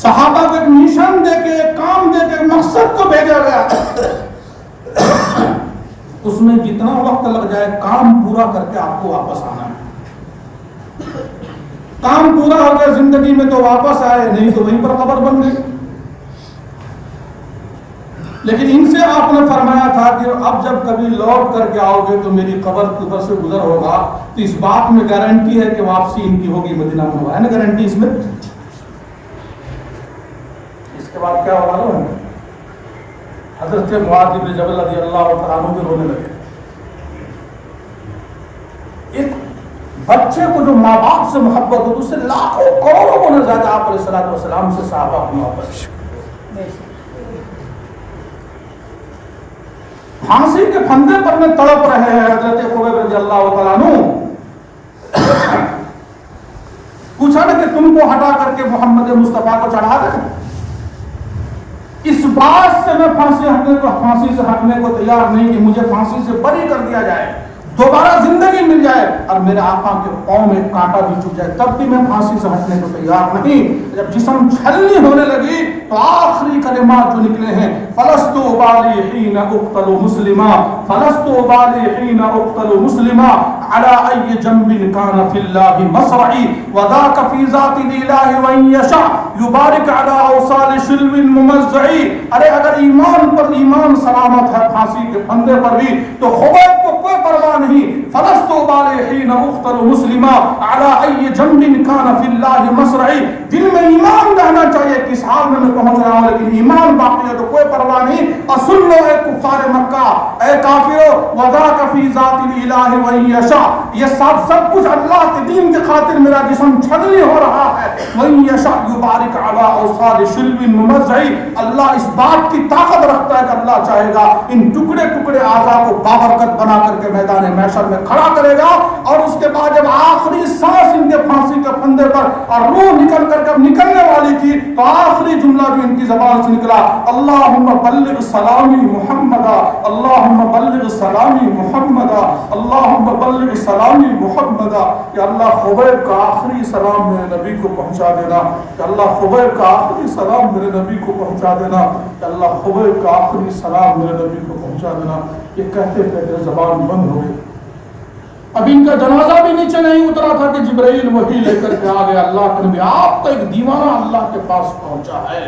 صحابہ کو ایک مشن دے کے، ایک کام دے کے، مقصد کو بھیجا گیا، اس میں جتنا وقت لگ جائے کام پورا کر کے آپ کو واپس آنا ہے۔ کام پورا ہو گیا زندگی میں تو واپس آئے، نہیں تو وہیں پر قبر بن گئی۔ لیکن ان سے آپ نے فرمایا تھا کہ اب جب کبھی لوٹ کر کے آؤ گے تو میری قبر کے اوپر سے گزر ہوگا، تو اس بات میں گارنٹی ہے کہ واپسی ان کی ہوگی مدینہ منورہ، ہے نا گارنٹی اس میں؟ اس کے بعد کیا ہوا معلوم ہے؟ حضرت معاذ بن جبل رضی اللہ تعالیٰ عنہ بھی رونے لگے۔ ایک بچے کو جو ماں باپ سے محبت ہو، اس سے لاکھوں کروڑوں گنا زیادہ آپ علیہ الصلوۃ والسلام سے صحابہ کی محبت۔ پھانسی کے پھندے پر میں تڑپ رہے ہیں حضرت خبیب رضی اللہ تعالیٰ عنہ. پوچھا نا کہ تم کو ہٹا کر کے محمد مصطفیٰ کو چڑھا دیں. اس بات سے میں پھانسی سے ہٹنے کو تیار نہیں کہ مجھے پھانسی سے بری کر دیا جائے, دوبارہ زندگی مل جائے اور میرے آقا کے پاؤں میں کانٹا بھی چبھ جائے, تب بھی میں پھانسی سے ہٹنے کو تیار نہیں. جب جسم چھلنی ہونے لگی تو آخری کلمات جو نکلے ہیں, فلست ابالی حین اقتل مسلما, فلست ابالی حین اقتل مسلما على ای جنب کان فی اللہ مصرعی وذاک فی ذات الالہ وان یشاء یبارک علی اوصال شلو ممزعی. ارے اگر ایمان پر ایمان سلامت ہے پھانسی کے پھندے پر بھی تو خبیب کو کوئی پرواہ نہیں. فلست ابالی حین اقتل مسلما على ای جنب کان فی اللہ مصرعی. دل میں ایمان رہنا چاہیے کس حال میں پہنچ رہا ہوں, لیکن ایمان باقی ہے تو کوئی پرواہ نہیں. اور سن لو اے کفار مکہ, اے کافرو, وذاک فی ذات الالہ وان یشاء, یہ سب کچھ اللہ کے دین کی خاطر میرا جسم چھلنی ہو رہا ہے. وان یشاء یبارک علی اوصال شلو ممزعی, اللہ اس بات کی طاقت رکھتا ہے کہ اللہ چاہے گا ان ٹکڑے ٹکڑے اعضاء کو بابرکت بنا کر کے میدان محشر میں کھڑا کرے گا. اور اس کے بعد جب آخری سانس ان کے پھانسی کے پھندے پر اور روح نکل کر کے نکلنے والی تھی تو آخری جملہ بھی ان کی زبان سے نکلا, اللہم بلغ سلامی محمدا, اللہم بلغ سلامی محمدا, اللہم بلغ سلامی محمدا. کہ اللہ خبیب کا آخری سلام میرے نبی کو پہنچا دینا, کہ اللہ خبیب کا آخری سلام میرے نبی کو پہنچا دینا, کہ اللہ خبیب کا آخری سلام میرے نبی کو پہنچا دینا. یہ کہتے کہتے زبان بند ہو گئی. اب ان کا جنازہ بھی نیچے نہیں اترا تھا کہ جبرائیل وحی لے کر کے آ گیا, اللہ کے نبی آپ تو ایک دیوانہ اللہ کے پاس پہنچا ہے,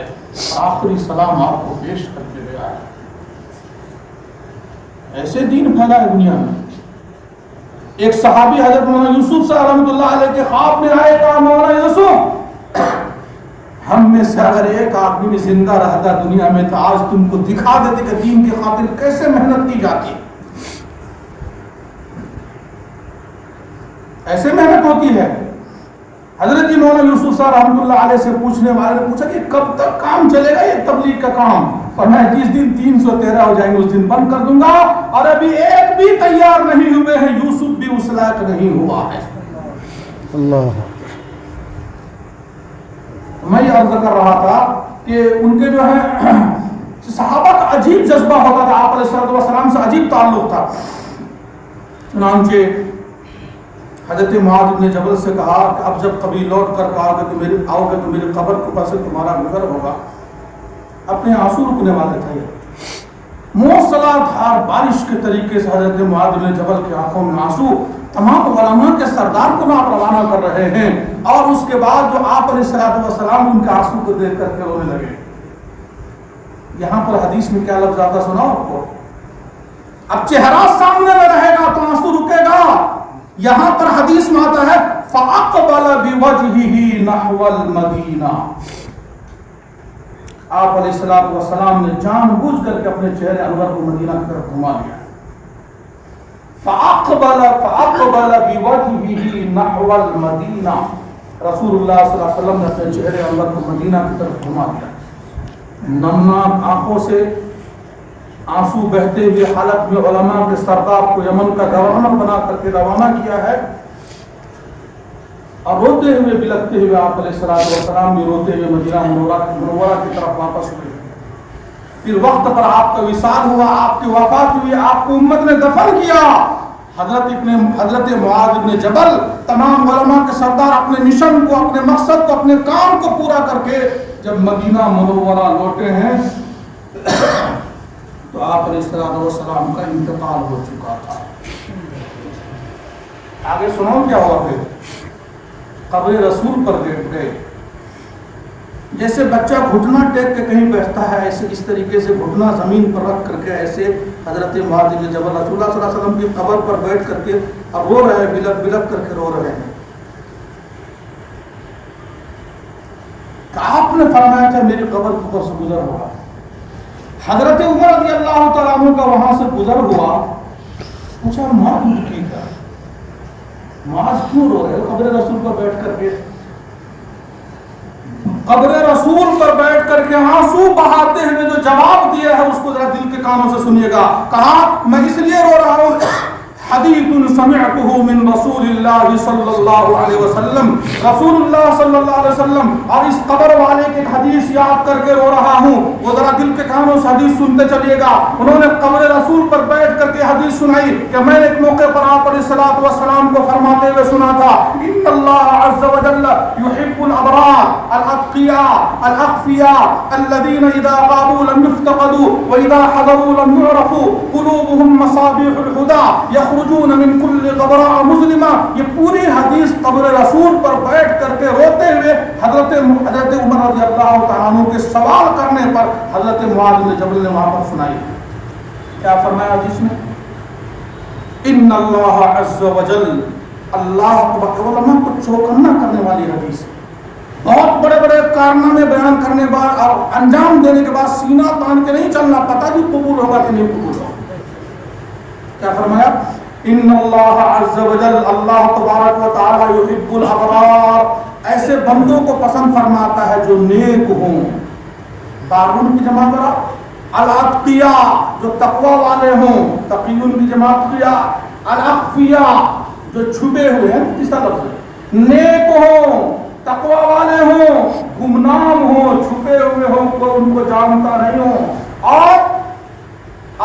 آخری سلام آپ کو پیش کر کے گیا ہے. ایسے دین پھیلا ہے دنیا میں. ایک صحابی حضرت مولانا یوسف صاحب رحمۃ اللہ علیہ کے خواب میں آئے, کہا مولانا یوسف, ہم میں سے اگر ایک آدمی بھی زندہ رہتا دنیا میں تو آج تم کو دکھا دیتے کہ دین کی خاطر کیسے محنت کی جاتی. ایسے محنت ہوتی ہے. حضرت مولانا یوسف صاحب رحمۃ اللہ علیہ سے پوچھنے والے نے پوچھا کہ کب تک کام چلے گا یہ تبلیغ کا کام؟ اور میں جس دن 313 ہو جائیں گے اس دن بند کر دوں گا, اور ابھی ایک بھی تیار نہیں ہوئے ہیں, یوسف بھی اس لائق نہیں ہوا ہے. اللہ, میں یہ عرض کر رہا تھا کہ ان کے جو ہے صحابہ کا عجیب جذبہ ہوتا تھا, آپ علیہ السلام سے عجیب تعلق تھا. چنانچہ حضرت معاذ بن جبل سے کہا کہ اب جب کبھی لوٹ کر کہا کہ آؤ گے تو میری قبر کے پاس تمہارا گزر ہوگا. اپنے آنسو رکنے والے تھے. موسلادھار بارش کے طریقے سے حضرت معاذ بن جبل کی آنکھوں میں آنسو. تمام علماء کے سردار کو آپ روانہ کر رہے ہیں, اور اس کے بعد جو آپ علیہ السلام ان کے آنسو کو دیکھ کر کے رونے لگے. یہاں پر حدیث میں کیا لفظ آتا سنا آپ کو؟ اب چہرہ سامنے میں رہے گا تو آنسو رکے گا. یہاں پر حدیث میں آتا ہے فَأَقْبَلَ بِوَجْهِهِ نَحْوَ الْمَدِينَةِ. آپ علیہ السلام نے جان بوجھ کر کے اپنے چہرے انور کو مدینہ کی طرف گھما لیا. فَأَقْبَلَ بِوَجْهِهِ نَحْوَ الْمَدِينَةِ. رسول اللہ صلی اللہ علیہ وسلم نے اپنے چہرے انور کو مدینہ کی طرف گھما لیا. نمناک آنکھوں سے آنسو بہتے ہوئے حالت میں علماء کے سردار کو یمن کا گورنر بنا کر کے روانہ کیا ہے, اور روتے ہوئے بلکتے ہوئے آپ علیہ السلام بھی روتے ہوئے مدینہ منورہ کی طرف واپس ہوئے. پھر وقت پر آپ کا وصال ہوا, آپ کی وفات ہوئی, آپ کو امت نے دفن کیا. حضرت معاذ بن جبل تمام علماء کے سردار اپنے مشن کو, اپنے مقصد کو, اپنے کام کو پورا کر کے جب مدینہ منورہ لوٹے ہیں تو آپ علیہ السلام کا انتقال ہو چکا تھا. آگے سنو کیا ہوا. پھر قبر رسول پر بیٹھ گئے. جیسے بچہ گھٹنا ٹیک کے کہیں بیٹھتا ہے, ایسے اس طریقے سے گھٹنا زمین پر رکھ کر کے ایسے حضرت معاذ بن جبل رسول اللہ صلی اللہ علیہ وسلم کی قبر پر بیٹھ کر کے اب رو رہے ہیں, بلک بلک کر کے رو رہے ہیں. آپ نے فرمایا تھا میری قبر کے اوپر سے گزر ہوا. حضرت عمر رضی اللہ تعالیٰ عنہ کا وہاں سے گزر ہوا. پوچھا معاذ دکھی تھا, معاذ کیوں رو رہے ہو قبر رسول پر بیٹھ کر کے؟ قبر رسول پر بیٹھ کر کے آنسو بہاتے ہوئے جو جواب دیا ہے اس کو ذرا دل کے کانوں سے سنیے گا. کہا میں اس لیے رو رہا ہوں حدیث سمعته من رسول اللہ صلی اللہ علیہ وسلم, رسول اللہ صلی اللہ علیہ وسلم, اور اس قبر والے کی حدیث یاد کر کے رو رہا ہوں. وہ ذرا دل کے کانوں سے حدیث سنتے چلیے گا. انہوں نے قبر رسول پر بیٹھ کر کے حدیث سنائی کہ میں نے ایک موقع پر آپ علیہ الصلوۃ والسلام کو فرماتے ہوئے سنا تھا, ان اللہ عز وجل يحب الابرار الاتقیاء الاخفیاء الذين اذا غابوا لم يفتقدوا واذا حضروا لم يعرفوا قلوبهم مصابيح الهدى يخرجون من كل غبراء مظلمة. یہ پوری حدیث قبر رسول پر بیٹھ کر کے روتے ہوئے حضرت عمر رضی اللہ تعالیٰ عنہ کے سوال کرنے پر حضرت معاذ بن جبل نے وہاں پر سنائی. کیا فرمایا حدیث میں؟ ان اللہ عز وجل, اللہ علماء کو چوکنا کرنے والی حدیث, بہت بڑے بڑے کارنامے بیان کرنے بعد اور انجام دینے کے بعد سینہ تان کے نہیں چلنا, پتہ نہیں قبول ہوگا کہ نہیں قبول ہوگا. کیا فرمایا؟ ان اللہ عز وجل, اللہ تبارک و تعالی یحب الابرار, ایسے بندوں کو پسند فرماتا ہے جو نیک ہوں. بارون کی جمع کرا, الاتقیاء جو تقوی والے ہوں, تقیون کی جمع کیا, الاخفیاء جو چھپے ہوئے ہیں, تیسرا لفظ ہے, نیک ہوں, تقوی والے ہوں, گمنام ہوں, چھپے ہوئے ہوں, کوئی ان کو جانتا نہیں ہو. اور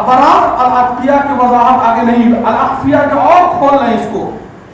ابرار الاتقیاء کی وضاحت آگے نہیں, الاخفیاء کے اور کھول رہے ہیں اس کو.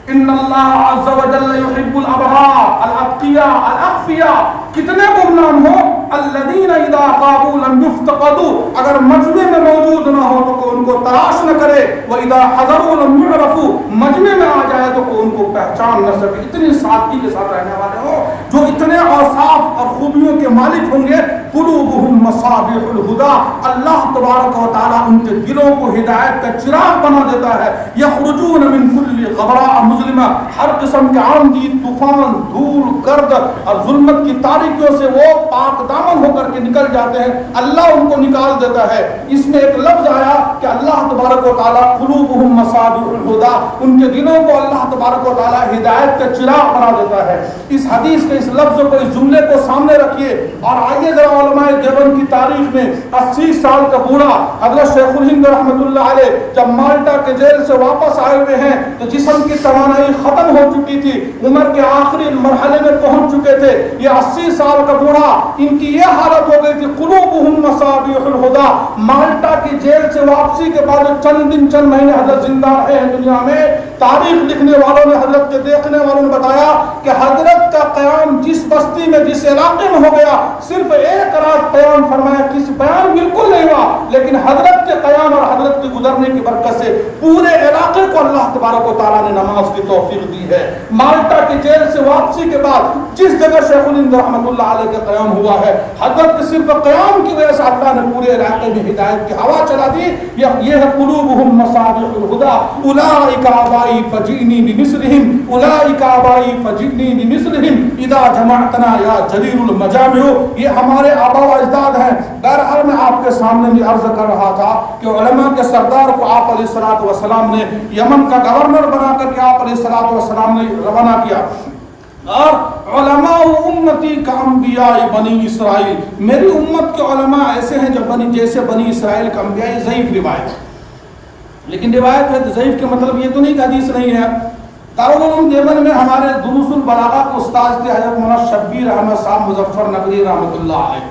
ان اللہ عز وجل یحب الابرار الاتقیاء الاخفیاء, کتنے گمنام ہو, الذین اذا غابوا لم یفتقدوا, اگر مجمع میں موجود نہ ہو تو کوئی ان کو تلاش نہ کرے, واذا حضروا لم یعرفوا, مجمع میں آ جائے تو کوئی ان کو پہچان نہ سکے. اتنی سادگی کے ساتھ رہنے والے ہو, جو اتنے اوصاف اور خوبیوں کے مالک ہوں گے. قلوبهم مصابیح الہدی, اللہ تبارک و تعالی ان کے دلوں کو ہدایت کا چراغ بنا دیتا ہے. یخرجون من کل غبراء مظلمہ, ہر قسم کے آندھی, طوفان, دھول, گرد اور ظلمت کی تاریکیوں سے وہ پاک دامن ہو کر کے نکل جاتے ہیں, اللہ ان کو نکال دیتا ہے. اس میں ایک لفظ آیا کہ اللہ تبارک و تعالی قلوبهم مصابیح الہدی, ان کے دلوں کو اللہ تبارک و تعالی ہدایت کا چراغ بنا دیتا ہے. اس حدیث کے اس لفظ کو, اس جملے کو سامنے رکھیے اور آئیے ذرا علماء دیوبند کی تاریخ میں 80 سال کا بوڑھا حضرت شیخ الہند رحمۃ اللہ علیہ جب مالٹا کے جیل سے واپس آئے ہوئے ہیں تو جسم کی توانائی ختم ہو چکی تھی, عمر کے آخری مرحلے میں پہنچ چکے تھے. یہ 80 سال کا بوڑھا, ان کی یہ حالت ہو گئی تھی, قلوبهم مصابیح الہدی. مالٹا کی جیل سے واپسی کے بعد چند دن چند مہینے حضرت زندہ رہے ہیں دنیا میں. تاریخ لکھنے والوں نے, حضرت کے دیکھنے والوں نے بتایا کہ حضرت کا قیام جس بستی میں, جس علاقے میں ہو گیا, صرف ایک رات قیام فرمایا, کسی بیان بالکل نہیں ہوا, لیکن حضرت کے قیام اور حضرت کے گزرنے کی برکت سے پورے علاقے کو اللہ تبارک و تعالیٰ نے نماز کی توفیق دی ہے. مالٹا کی جیل سے واپسی کے بعد جس جگہ شیخ الہند رحمۃ اللہ علیہ کا قیام ہوا ہے, حضرت کے صرف قیام کی وجہ سے اللہ نے پورے علاقے میں ہدایت کی ہوا چلا دی. یہ ہے قلوبهم مصابیح الہدی, اولئک آبائی فجئنی بمثلہم, اولئک آبائی فجئنی بمثلہم اذا جمعتنا یا جلیل المجامع. یہ ہمارے آبا و اجداد ہیں. بہرحال میں آپ کے سامنے بھی عرض کر رہا تھا کہ علماء کے سردار کو آپ علیہ الصلوۃ والسلام نے یمن کا گورنر بنا کر کے آپ علیہ الصلوۃ والسلام نے روانہ کیا. اور علماء امتی کا انبیاء بنی اسرائیل, میری امت کے علماء ایسے ہیں جو جیسے بنی اسرائیل کا انبیاء. ضعیف روایت, لیکن روایت ہے تو ضعیف کے مطلب یہ تو نہیں کہ حدیث نہیں ہے. دارالعلوم دیوبند میں ہمارے دروس البلاغہ کے استاد تھے حضرت مولانا شبیر احمد صاحب مظفر نقوی رحمۃ اللہ علیہ.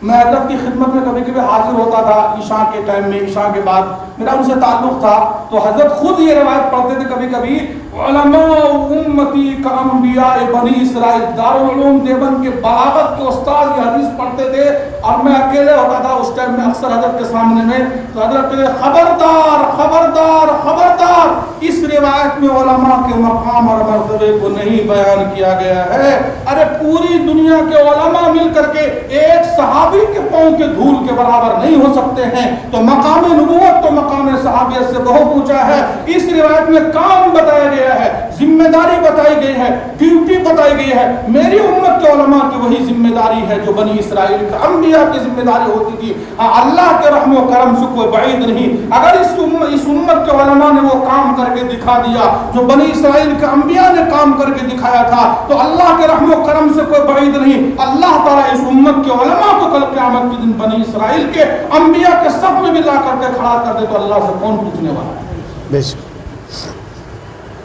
میں حضرت کی خدمت میں کبھی کبھی حاضر ہوتا تھا عشاء کے ٹائم میں, عشاء کے بعد میرا ان سے تعلق تھا, تو حضرت خود یہ روایت پڑھتے تھے کبھی کبھی, علماء امتی کا انبیاء بنی اسرائیل. دارالعلوم دیوبند کے بلاغت کے استاد یہ حدیث پڑھتے تھے اور میں اکیلے ہوتا تھا اس ٹائم میں اکثر حضرت کے سامنے میں, تو حضرت کہتے خبردار خبردار خبردار, اس روایت میں علماء کے مقام اور مرتبے کو نہیں بیان کیا گیا ہے. ارے پوری دنیا کے علماء مل کر کے ایک صحابی کے پاؤں کے دھول کے برابر نہیں ہو سکتے ہیں, تو مقام نبوت تو مقام صحابیت سے بہت اونچا ہے. اس روایت میں کام بتایا گیا ہے, ذمہ داری بتائی گئی ہے, ڈیوٹی بتائی گئی ہے. میری امت کے علماء کی وہی ذمہ داری ہے جو بنی اسرائیل کے انبیاء کی ذمہ داری ہوتی تھی. اللہ کے رحم و کرم سے کوئی بعید نہیں. اگر اس امت کے علماء نے وہ کام کر کے دکھا دیا جو بنی اسرائیل کے انبیاء نے کام کر کے دکھا دکھایا تھا. تو اللہ کے رحم و کرم سے کوئی بعید نہیں, اللہ تعالیٰ اس امت کے علماء کو کل قیامت کے دن بنی اسرائیل کے انبیاء کے صف میں بھی لا کر کے کھڑا کر دے تو اللہ سے کون پوچھنے والا ہے. بے شک.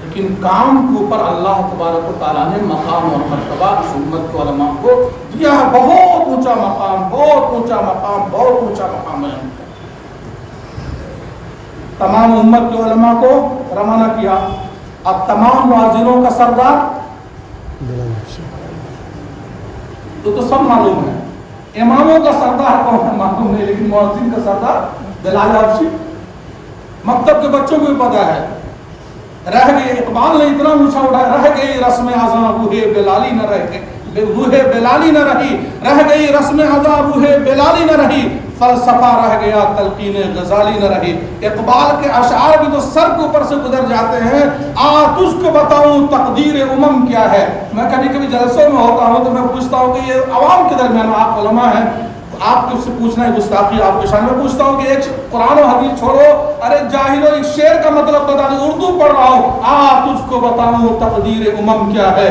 لیکن کام کے اوپر اللہ تبارک و تعالیٰ نے مقام اور مرتبہ اس امت کے علماء کو دیا ہے. بہت اونچا مقام, بہت اونچا مقام, بہت اونچا مقام ہے. تمام امت کے علماء کو روانہ کیا. اب تمام مؤذنوں کا سردار تو سب معلوم ہے. اماموں کا سردار کون ہے معلوم نہیں, لیکن مؤذن کا سردار بلال حبشی. مکتب کے بچوں کو بھی پتا ہے. رہ گئی, اقبال نے اتنا اونچا اٹھایا, رہ گئی رسم اذاں روح بلالی نہ رہے, روح بلالی نہ رہی, رہ گئی رسم اذاں روح بلالی نہ رہی, فلسفہ رہ گیا تلقین غزالی نہ رہی. اقبال کے اشعار بھی تو سر کے اوپر سے گزر جاتے ہیں. تجھ کو بتاؤں تقدیر امم کیا ہے. میں کبھی کبھی جلسوں میں ہوتا ہوں تو میں پوچھتا ہوں کہ یہ عوام کے درمیان, آپ علماء ہیں, آپ کس سے پوچھنا ہے گستاخی آپ کے شان میں پوچھتا ہوں کہ ایک قرآن و حدیث چھوڑو, ارے جاہلو ایک شعر کا مطلب بتا دو, اردو پڑھ رہا ہوں. تجھ کو بتاؤں تقدیر امم کیا ہے,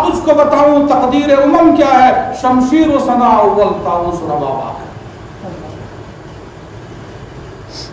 تجھ کو بتاؤں تقدیر امم کیا ہے, شمشیر و ثنا اول طاؤس ربابا.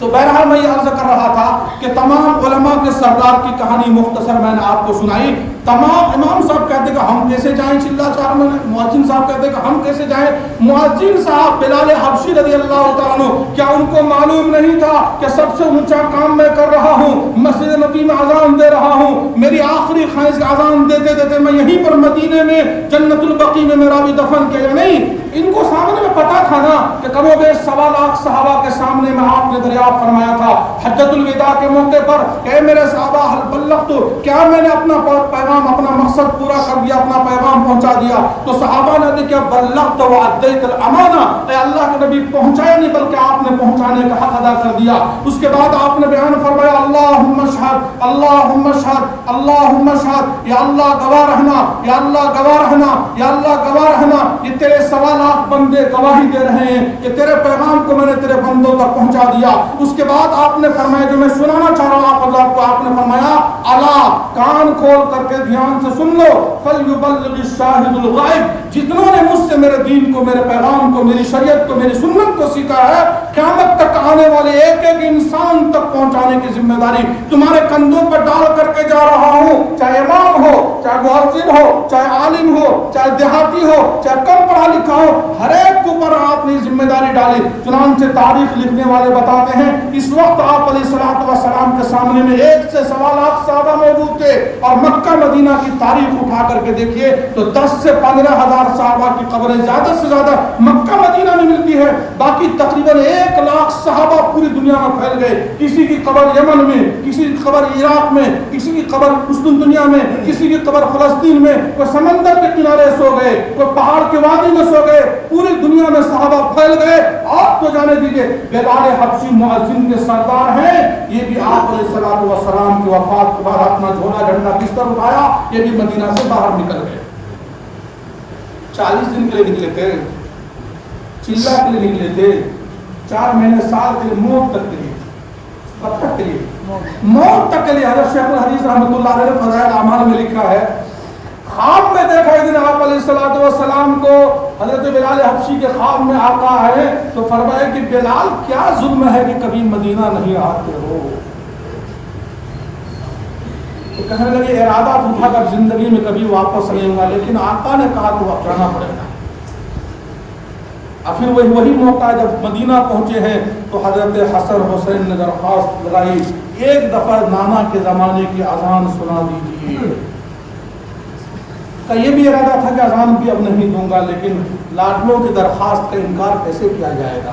تو بہرحال میں یہ عرض کر رہا تھا کہ تمام علماء کے سردار کی کہانی مختصر میں نے آپ کو سنائی. تمام امام صاحب کہتے کہ ہم کیسے جائیں چلا چار میں, مؤذن صاحب کہتے کہ ہم کیسے جائیں. مؤذن صاحب بلال حبشی رضی اللہ تعالیٰ عنہ, کیا ان کو معلوم نہیں تھا کہ سب سے اونچا کام میں کر رہا ہوں, مسجد نبی میں اذان دے رہا ہوں, میری آخری خواہش اذان دیتے دیتے میں یہیں پر مدینے میں جنت البقیع میں میرا بھی دفن کیا نہیں. ان کو سامنے میں پتا تھا نا کہ کم و بیش 1.25 لاکھ صحابہ کے سامنے میں آپ نے دریافت فرمایا تھا حجۃ الوداع کے موقع پر, اے میرے صحابہ حل بلغت, کیا میں نے اپنا پیغام, اپنا مقصد پورا کر دیا, اپنا پیغام پہنچا دیا. تو صحابہ نے کہا بلغت و ادیت الامانہ, اے اللہ کے نبی پہنچایا نہیں بلکہ آپ نے پہنچانے کا حق ادا کر دیا. اس کے بعد آپ نے بیان فرمایا اللہم اشہد, اللہم اشہد, اللہم اشہد, یا اللہ گواہ رہنا, یا اللہ گواہ رہنا, یا اللہ گواہ رہنا, یہ تیرے 1.25 لاکھ بندے گواہی دے رہے ہیں کہ تیرے پیغام کو میں نے تیرے بندوں تک پہنچا دیا. اس کے بعد آپ نے فرمایا, جو میں سنانا چاہ رہا ہوں آپ کو, آپ نے فرمایا الا, کان کھول کر کے دھیان سے سن لو, فلیبلغ الشاہد الغائب, جتنوں نے مجھ سے میرے دین کو, میرے پیغام کو, میری شریعت کو, میری سنت کو سیکھا ہے, قیامت تک آنے والے ایک ایک انسان تک پہنچانے کی ذمہ داری تمہارے کندھوں پر ڈال کر کے جا رہا ہوں. چاہے امام ہو, چاہے مؤذن ہو, چاہے عالم ہو, چاہے دیہاتی ہو, چاہے کم پڑھا لکھا ہو, ہر ایک کے اوپر آپ نے ذمہ داری ڈالی. چنانچہ تاریخ لکھنے والے بتاتے ہیں اس وقت آپ علیہ الصلوۃ والسلام کے سامنے میں 1 سے 1.25 لاکھ صحابہ موجود تھے, اور مکہ مدینہ کی تاریخ اٹھا کر کے دیکھیے تو 10 سے 15 ہزار صحابہ کی قبریں زیادہ سے زیادہ مکہ مدینہ میں ملتی ہے. باقی تقریباً 1 لاکھ صحابہ پوری دنیا میں پھیل گئے. کسی کی قبر یمن میں, کسی کی قبر عراق میں, کسی کی قبر مسلم دنیا میں, کسی کی قبر فلسطین میں, کوئی سمندر کے کنارے سو گئے, کوئی پہاڑ کے وادی میں سو گئے. پوری دنیا میں صحابہ پھیل گئے. آپ تو جانے دیجئے بلال حبشی مؤذن کے سردار ہیں, یہ بھی آپ علیہ الصلوۃ والسلام کی وفات کے بعد اپنا جھولا جھنڈا بستر اٹھایا, یہ بھی مدینہ سے باہر نکل گئے. 40 دن کے لیے نکلے تھے, چلہ کے لیے نکلے تھے, 4 مہینے سال کے لیے, موت تک کے لیے, کب تک کے لیے, موت تک کے لیے. حضرت شیخ الحدیث رحمۃ اللہ علیہ نے فضائل اعمال میں لکھا ہے, خواب میں دیکھا ایک دن آپ علیہ الصلوۃ والسلام کو, حضرت بلال حبشی کے خواب میں آقا ہے تو فرمایا کہ بلال کیا ظلم ہے کہ کبھی مدینہ نہیں آتے ہو. تو کہنے لگے ارادہ تو تھا کہ زندگی میں کبھی واپس نہیں ہوں گا, لیکن آقا نے کہا تو اب جانا پڑے گا. پھر وہی موقع جب مدینہ پہنچے ہیں تو حضرت حسن حسین نے درخواست لگائی, ایک دفعہ نانا کے زمانے کی اذان سنا دیجیے. کا یہ بھی ارادہ تھا کہ اذان بھی اب نہیں دوں گا, لیکن لاڈلوں کی درخواست کا انکار کیسے کیا جائے گا.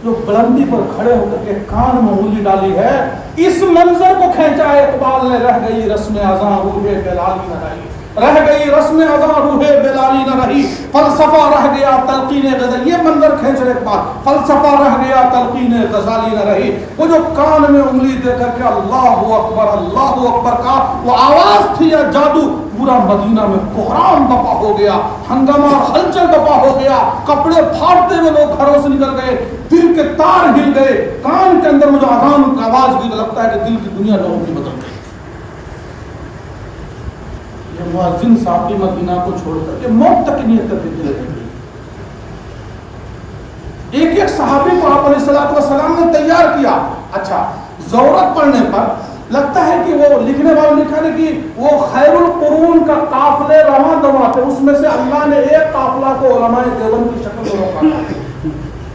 جو بلندی پر کھڑے ہو کر کے کان میں انگلی ڈالی ہے, اس منظر کو کھینچا ہے اقبال نے, رہ گئی رسم اذان روح بلالی نہ رہی, رہ گئی رسم اذان روح بلالی نہ رہی, فلسفہ رہ گیا تلقین غزل. یہ منظر کھینچ رہے اقبال, فلسفہ رہ گیا تلقین غزالی نہ رہی. وہ جو کان میں انگلی دے کر کے اللہ اکبر کا وہ آواز تھی یا جادو, پورا مدینہ میں کوہرام بپا ہو گیا, ہنگامہ ہلچل بپا ہو گیا, کپڑے پھاڑتے ہوئے لوگ گھروں سے نکل گئے, دل کے تار ہل گئے, کان کے اندر مجھے اذان کی آواز بھی لگتا ہے کہ دل کی دنیا لوگوں کی بدل گئی. یہ مؤذن صاحب بھی مدینہ کو چھوڑ کر کے موت تک نیت کرتے تھے. ایک ایک صحابی کو آپ علیہ السلام نے تیار کیا. اچھا ضرورت پڑنے پر لگتا ہے کہ وہ لکھنے والے لکھا ہے کہ وہ خیر القرون کا قافلے رواں دواں تھے، اس میں سے اللہ نے ایک قافلہ کو علماء دیوبند کی شکل میں روکا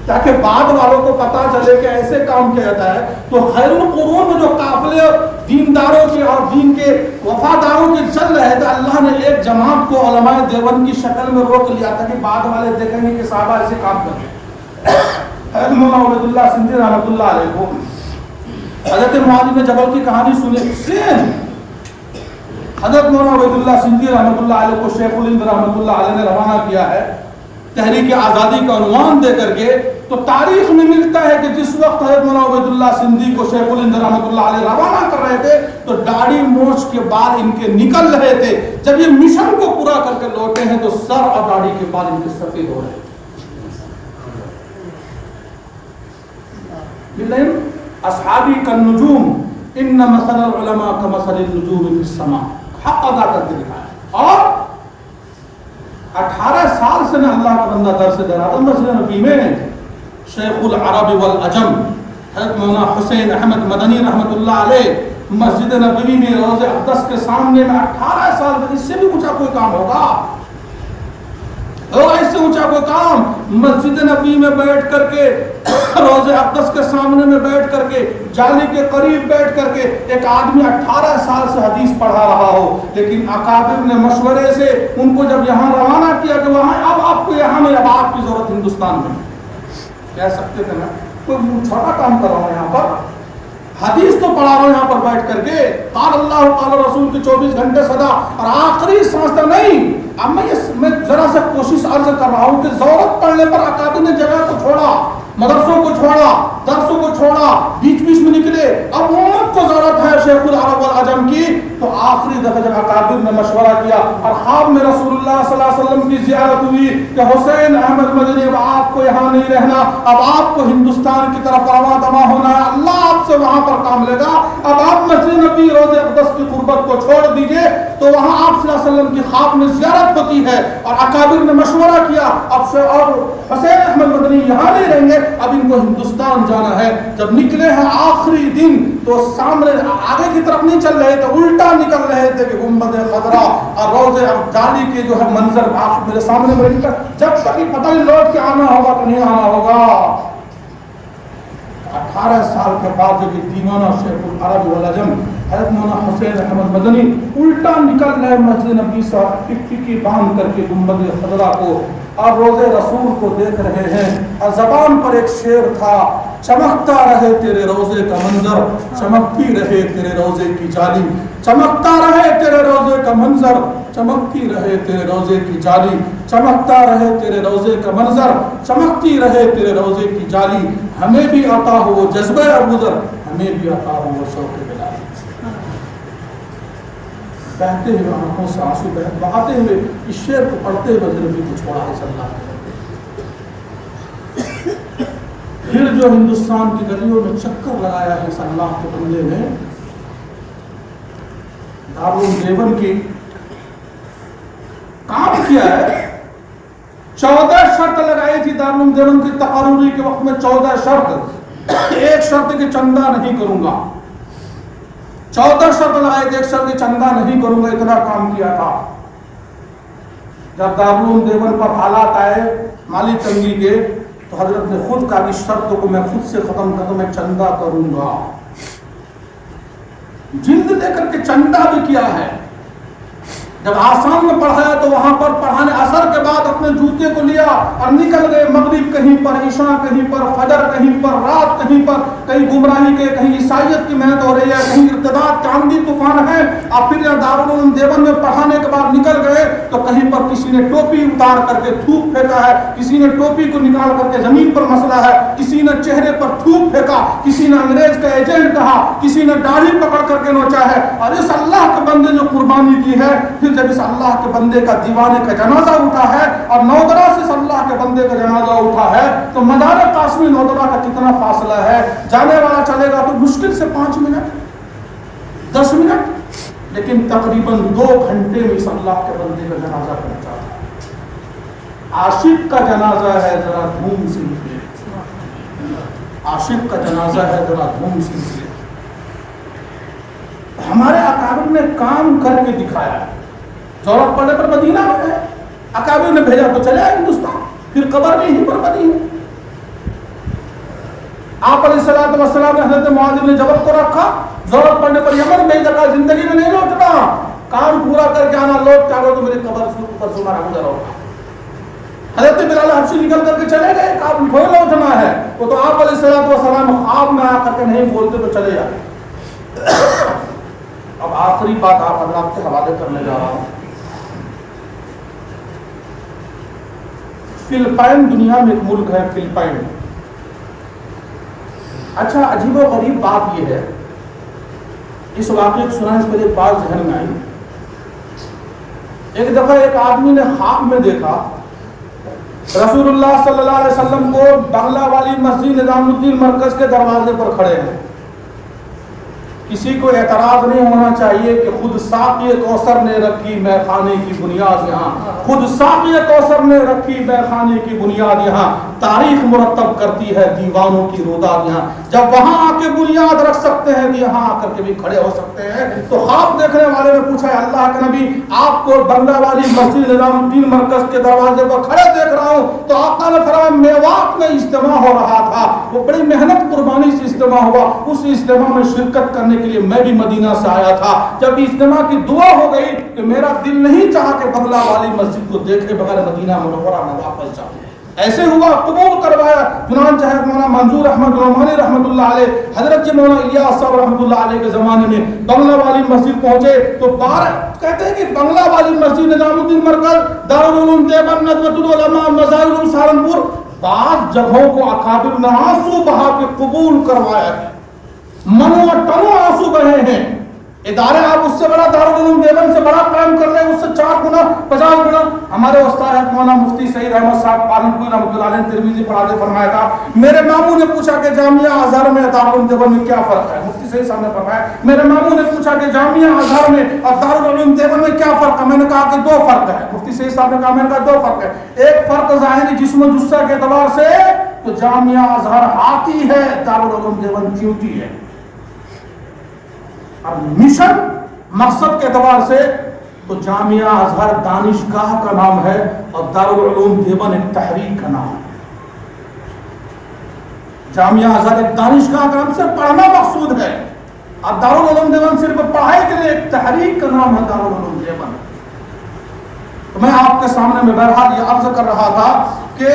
تاکہ بعد والوں کو پتا چلے کہ ایسے کام کیا جاتا ہے. تو خیر القرون میں جو قافلے دینداروں کے اور دین کے وفاداروں کے چل رہے تھے، اللہ نے ایک جماعت کو علماء دیوبند کی شکل میں روک لیا تھا کہ بعد والے دیکھیں گے کہ صحابہ ایسے کام کر رہے ہیں. حضرت مولانا عبید اللہ سندھی رحمۃ اللہ علیہ کو حضرت معاذ بن جبل کی کہانی سنے. سیم حضرت مولانا عبید اللہ سندھی رحمۃ اللہ علیہ کو شیخ الہند رحمۃ اللہ علیہ نے روانہ کیا ہے تحریک آزادی کا عنوان دے کر کے. تو تاریخ میں ملتا ہے کہ جس وقت حضرت مولانا عبید اللہ سندھی کو شیخ الہند رحمۃ اللہ علیہ روانہ کر رہے تھے تو داڑھی مونچھ کے بال ان کے نکل رہے تھے. جب یہ مشن کو پورا کر کے لوٹے ہیں تو سر اور داڑھی کے بال ان کے سفید ہو رہے ہیں. اصحابی کالنجوم ان مثل العلماء کمثل النجوم فی السماء. حق ادا کر کے دکھایا. اور 18 سال سے میں اللہ کا بندہ درس دے رہا تھا مسجد نبی میں. شیخ العرب والعجم حضرت مولانا حسین احمد مدنی رحمۃ اللہ علیہ مسجد نبوی میں روضہ اقدس کے سامنے میں 18 سال سے. اس سے بھی اونچا کوئی کام ہوگا؟ اور اس سے اونچا کوئی کام مسجد نبی میں بیٹھ کر کے روضہ اقدس کے سامنے میں بیٹھ کر کے جالی کے قریب بیٹھ کر کے ایک آدمی 18 سال سے حدیث پڑھا رہا ہو، لیکن اکابر نے مشورے سے ان کو جب یہاں روانہ کیا کہ وہاں اب آپ کو یہاں میں اب آپ کی ضرورت ہندوستان میں. کہہ سکتے تھے نا کوئی چھوٹا کام کر رہا ہوں یہاں پر، حدیث تو پڑھا رہا ہوں یہاں پر بیٹھ کر کے، قال اللہ قال رسول کی 24 گھنٹے صدا اور آخری سانس تک نہیں. اب میں ذرا سا کوشش عرض کر رہا ہوں کہ ضرورت پڑنے پر اکابر نے جگہ کو چھوڑا، مدرسوں کو چھوڑا، درسوں کو چھوڑا، بیچ بیچ میں نکلے. اب امت کو ضرورت ہے شیخ العرب والعجم کی. تو آخری دفعہ جب اکابر نے مشورہ کیا اور خواب میں رسول اللہ صلی اللہ علیہ وسلم کی زیارت ہوئی کہ حسین احمد مدنی اب آپ کو یہاں نہیں رہنا، اب آپ کو ہندوستان کی طرف رواں دواں ہونا ہے، اللہ آپ سے وہاں پر کام لے گا، اب آپ مسجد نبی روضہ اقدس کی قربت کو چھوڑ دیجئے. تو وہاں آپ صلی اللہ علیہ وسلم کی خواب میں زیارت ہوتی ہے اور اکابر نے مشورہ کیا اب حسین احمد مدنی یہاں نہیں رہیں گے، اب ان کو ہندوستان جانا ہے. جب نکلے ہیں آخری دن تو سامنے آگے کی طرف نہیں چل رہے تھے، الٹا نکل رہے تھے کہ گنبد خضرا اور روضہ جالی کے جو ہے منظر میرے سامنے میں نکل. جب تک پتہ نہیں لوٹ کے آنا ہوگا کہ نہیں آنا ہوگا. 18 سال کے بعد جب یہ دیوانہ شیخ العرب والعجم حضرت مولانا حسین احمد مدنی الٹا نکل رہے مسجد نبی سے ٹکی باندھ کر کے گنبد خضرا کو اور روضے رسول کو دیکھ رہے ہیں. اور زبان پر ایک شعر تھا، چمکتا رہے تیرے روضے کا منظر، چمکتی رہے تیرے روضے کی جالی، چمکتا رہے تیرے روضے کا منظر، چمکتی رہے تیرے روضے کی جالی، چمکتا رہے تیرے روضے کا منظر، چمکتی رہے تیرے روضے کی جالی. ہمیں بھی عطا ہو وہ جذبہ ابوذر، ہمیں بھی عطا ہو وہ شوق بلال. بہتے ہوئے آنکھوں سے آنسو بہاتے ہوئے اس شعر کو پڑھتے ہوئے نبی کو چھوڑا ہے صلی اللہ علیہ وسلم. پھر جو ہندوستان کی گلیوں میں چکر لگایا ہے صلی اللہ کے بندے نے، دارالعلوم دیوبند کی کام کیا ہے. 14 شرط لگائی تھی دارالعلوم دیوبند کی تقرری کے وقت میں. 14 شرط، ایک شرط کہ چندہ نہیں کروں گا. 14 شرط لگائے تھے، ایک شرط کہ چندہ نہیں کروں گا. اتنا کام کیا تھا. جب دارالعلوم دیوبند پر حالات آئے مالی تنگی کے تو حضرت نے خود کہا کہ شرط کو میں خود سے ختم کر دوں، میں چندہ کروں گا. جلد دے کر کے چندہ بھی کیا ہے. جب آسام میں پڑھایا تو وہاں پر پڑھانے اثر کے بعد اپنے جوتے کو لیا اور نکل گئے. مغرب کہیں پر، عشاء کہیں پر، فجر کہیں پر، رات کہیں پر، کہیں گمراہی کے، کہیں عیسائیت کی محنت ہو رہی ہے، کہیں ارتداد کے آندھی طوفان ہے. اور پھر دارالعلوم دیوبند میں پڑھانے کے بعد نکل گئے تو کہیں پر کسی نے ٹوپی اتار کر کے تھوک پھینکا ہے، کسی نے ٹوپی کو نکال کر کے زمین پر مسلا ہے، کسی نے چہرے پر تھوک پھینکا، کسی نے انگریز کا ایجنٹ کہا، کسی نے داڑھی پکڑ کر کے نوچا ہے. اور اس اللہ کے بندے نے قربانی دی ہے. جب اس اللہ کے بندے کا دیوانے کا جنازہ اٹھا ہے اور نودرا سے اس اللہ کے بندے کا جنازہ اٹھا ہے تو مدار قاسمی نودرا کا کتنا فاصلہ ہے. جانے والا چلے گا تو مشکل سے 5 منٹ 10 منٹ. لیکن تقریباً 2 گھنٹے میں اس اللہ کے بندے کا جنازہ پہنچا تھا. عاشق کا جنازہ ہے ذرا دھوم سے نکلے, عاشق کا جنازہ ہے ذرا دھوم سے نکلے. ہمارے اکابر نے کام کر کے دکھایا ہے. ضرورت پڑنے پر مدینہ میں ہے, اکابر نے بھیجا تو چلے آئے ہندوستان, پھر قبر میں یہیں پر مدینہ. آپ علیہ السلام نے حضرت معاذ بن جبل کو رکھا, ضرورت پڑنے پر یمن بھیج دیا, زندگی میں نہیں لوٹنا, کام پورا کر کے آنا, لوٹ چاہو تو میری قبر سے اوپر سے مارا گزرا ہوگا. حضرت بلال حبشی نکل کر کے چلے گئے, کام کوئی لوٹنا ہے, وہ تو آپ علیہ السلام خواب میں آ کر کے نہیں بولتے تو چلے جائے. اب آخری بات آپ حضرات کے حوالے کرنے جا رہا ہوں. فلپائن دنیا میں ایک ملک ہے, فلپائن. اچھا عجیب و غریب بات یہ ہے, اس واقعے کو سنا اس پر ایک بات ذہن میں آئی. ایک دفعہ ایک آدمی نے خواب میں دیکھا رسول اللہ صلی اللہ علیہ وسلم کو بنگلہ والی مسجد نظام الدین مرکز کے دروازے پر کھڑے ہیں. کسی کو اعتراض نہیں ہونا چاہیے کہ خود ساقی کوثر نے رکھی میخانے کی بنیاد یہاں, خود ساقی کوثر نے رکھی میخانے کی بنیاد یہاں, تاریخ مرتب کرتی ہے دیوانوں کی روداد یہاں. جب وہاں آ کے بنیاد رکھ سکتے ہیں تو یہاں آ کر کے بھی کھڑے ہو سکتے ہیں. تو خواب دیکھنے والے نے پوچھا, اللہ کے نبی آپ کو بنگلہ والی مسجد نظام الدین مرکز کے دروازے پر کھڑے دیکھ رہا ہوں, تو آقا نے فرمایا میوات میں اجتماع ہو رہا تھا, وہ بڑی محنت قربانی سے اجتماع ہوا, اس اجتماع میں شرکت کرنے کے لیے میں بھی مدینہ سے آیا تھا. جب اجتماع کی دعا ہو گئی کہ میرا دل نہیں چاہا کہ بنگلہ والی مسجد کو دیکھے بغیر مدینہ منورہ میں واپس جاؤں. ایسے ہوا, قبول کروایا. چنانچہ ہے مولانا منظور احمد نعمانی رحمۃ اللہ علیہ, حضرت جی مولانا الیاس صاحب رحمۃ اللہ علیہ کے زمانے میں بنگلہ والی مسجد پہنچے تو کہتے ہیں کہ بنگلہ والی مسجد نظام الدین مرکز, دارالعلوم دیوبند, ندوۃ العلماء, مظاہر العلوم سہارنپور, بعض جگہوں کو اکابر نے آنسو بہا کے قبول کروایا ہے. منو ٹنو آنسو بہے ہیں. ادارے آپ اس سے بڑا دارالعلوم دیوبند سے بڑا کام کر رہے ہیں, اس سے 4 گنا 50 گنا. ہمارے استاد مولانا مفتی سعید احمد صاحب پالنپور رحمۃ اللہ علیہ ترمذی پڑھاتے فرمایا تھا, میرے ماموں نے پوچھا کہ جامعہ ازہر میں دارالعلوم دیوبند میں کیا فرق ہے. مفتی سعید صاحب نے فرمایا, میرے ماموں نے پوچھا کہ جامعہ ازہر میں اور دارالعلوم دیوبند میں کیا فرق ہے. میں نے کہا کہ 2 فرق ہے. مفتی سعید صاحب نے کہا, میں نے کہا 2 فرق ہے. ایک فرق ظاہری جسم و جثہ کے اعتبار سے تو جامعہ ازہر ہاتھی ہے, دارالعلوم دیوبند چیونٹی ہے. اور مشن مقصد کے اعتبار سے تو جامعہ ازہر دانشگاہ کا نام ہے اور دارالعلوم دیوبند ایک تحریک کا نام ہے. جامعہ ازہر ایک دانشگاہ کا نام, صرف پڑھنا مقصود ہے, اور دارالعلوم دیوبند صرف پڑھائی کے لیے ایک تحریک کا نام ہے دارالعلوم دیوبند. تو میں آپ کے سامنے میں بہرحال یہ عرض کر رہا تھا کہ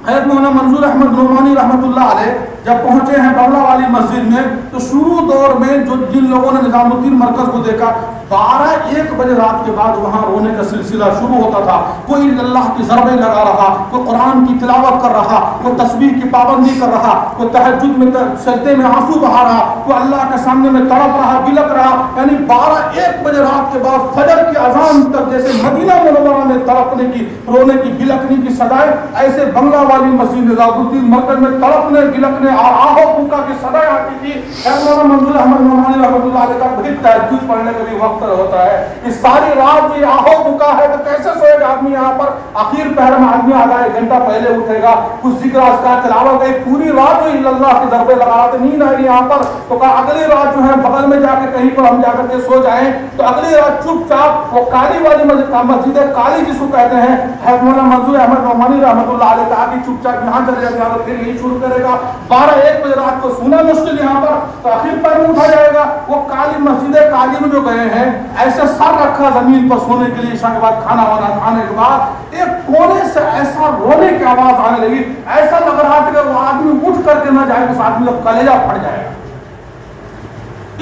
حضرت مولانا منظور احمد نعمانی رحمۃ اللہ علیہ جب پہنچے ہیں بنگلہ والی مسجد میں تو شروع دور میں جن لوگوں نے نظام الدین مرکز کو دیکھا 12-1 بجے رات کے بعد وہاں رونے کا سلسلہ شروع ہوتا تھا. کوئی اللہ کی ضربیں لگا رہا, کوئی قرآن کی تلاوت کر رہا, کوئی تسبیح کی پابندی کر رہا, کوئی تہجد میں سجدے میں آنسو بہا رہا, کوئی اللہ کے سامنے میں تڑپ رہا, بلک رہا. یعنی 12-1 بجے رات کے بعد فجر کی اذان تک جیسے مدینہ منورہ میں تڑپنے کی, رونے کی, بلکنے کی صدائیں, ایسے بنگلہ والی مسجد نظام الدین مرکز میں تڑپنے, بلکنے اور آہو پھونکا کی صدائیں آتی تھی. مولانا منظور احمد نعمانی رحمۃ اللہ علیہ کا بھی تہجد پڑھنے کا بھی وقت ہوتا ہے. اس ساری رات یہ آہو پھونکا ہے تو کیسے سوئے گا آدمی یہاں پر. آخر پہر میں آدمی آدھا 1 گھنٹہ پہلے اٹھے گا, کچھ ذکر اذکار تلاوت گئی, پوری رات جو اللہ کی ضربیں لگا رہا تھا, نیند آئی یہاں پر. تو کہا اگلی رات جو ہے بغل میں جا کے کہیں پر ہم جا کر کے سو جائیں. تو اگلی رات چپ چاپ وہ کالی والی مسجد کالی جس کو کہتے ہیں, مولانا منظور احمد نعمانی رحمۃ اللہ علیہ کہا کہ چپ چاپ یہاں چلے جائے گا, پھر یہی شروع کرے گا. 12-1 بجے رات کو سونا مشکل یہاں پر, تو آخر پر اٹھا جائے گا. وہ کالی مسجد کالی میں جو گئے ہیں, ایسے سر رکھا زمین پر سونے کے لیے, عشاء کے بعد کھانا وانا کھانے کے بعد ایک کونے سے ایسا رونے کی آواز آنے لگی, ایسا لگ رہا تھا کہ وہ آدمی اٹھ کر کے نہ جائے, اس آدمی کا کلیجہ پھٹ جائے گا.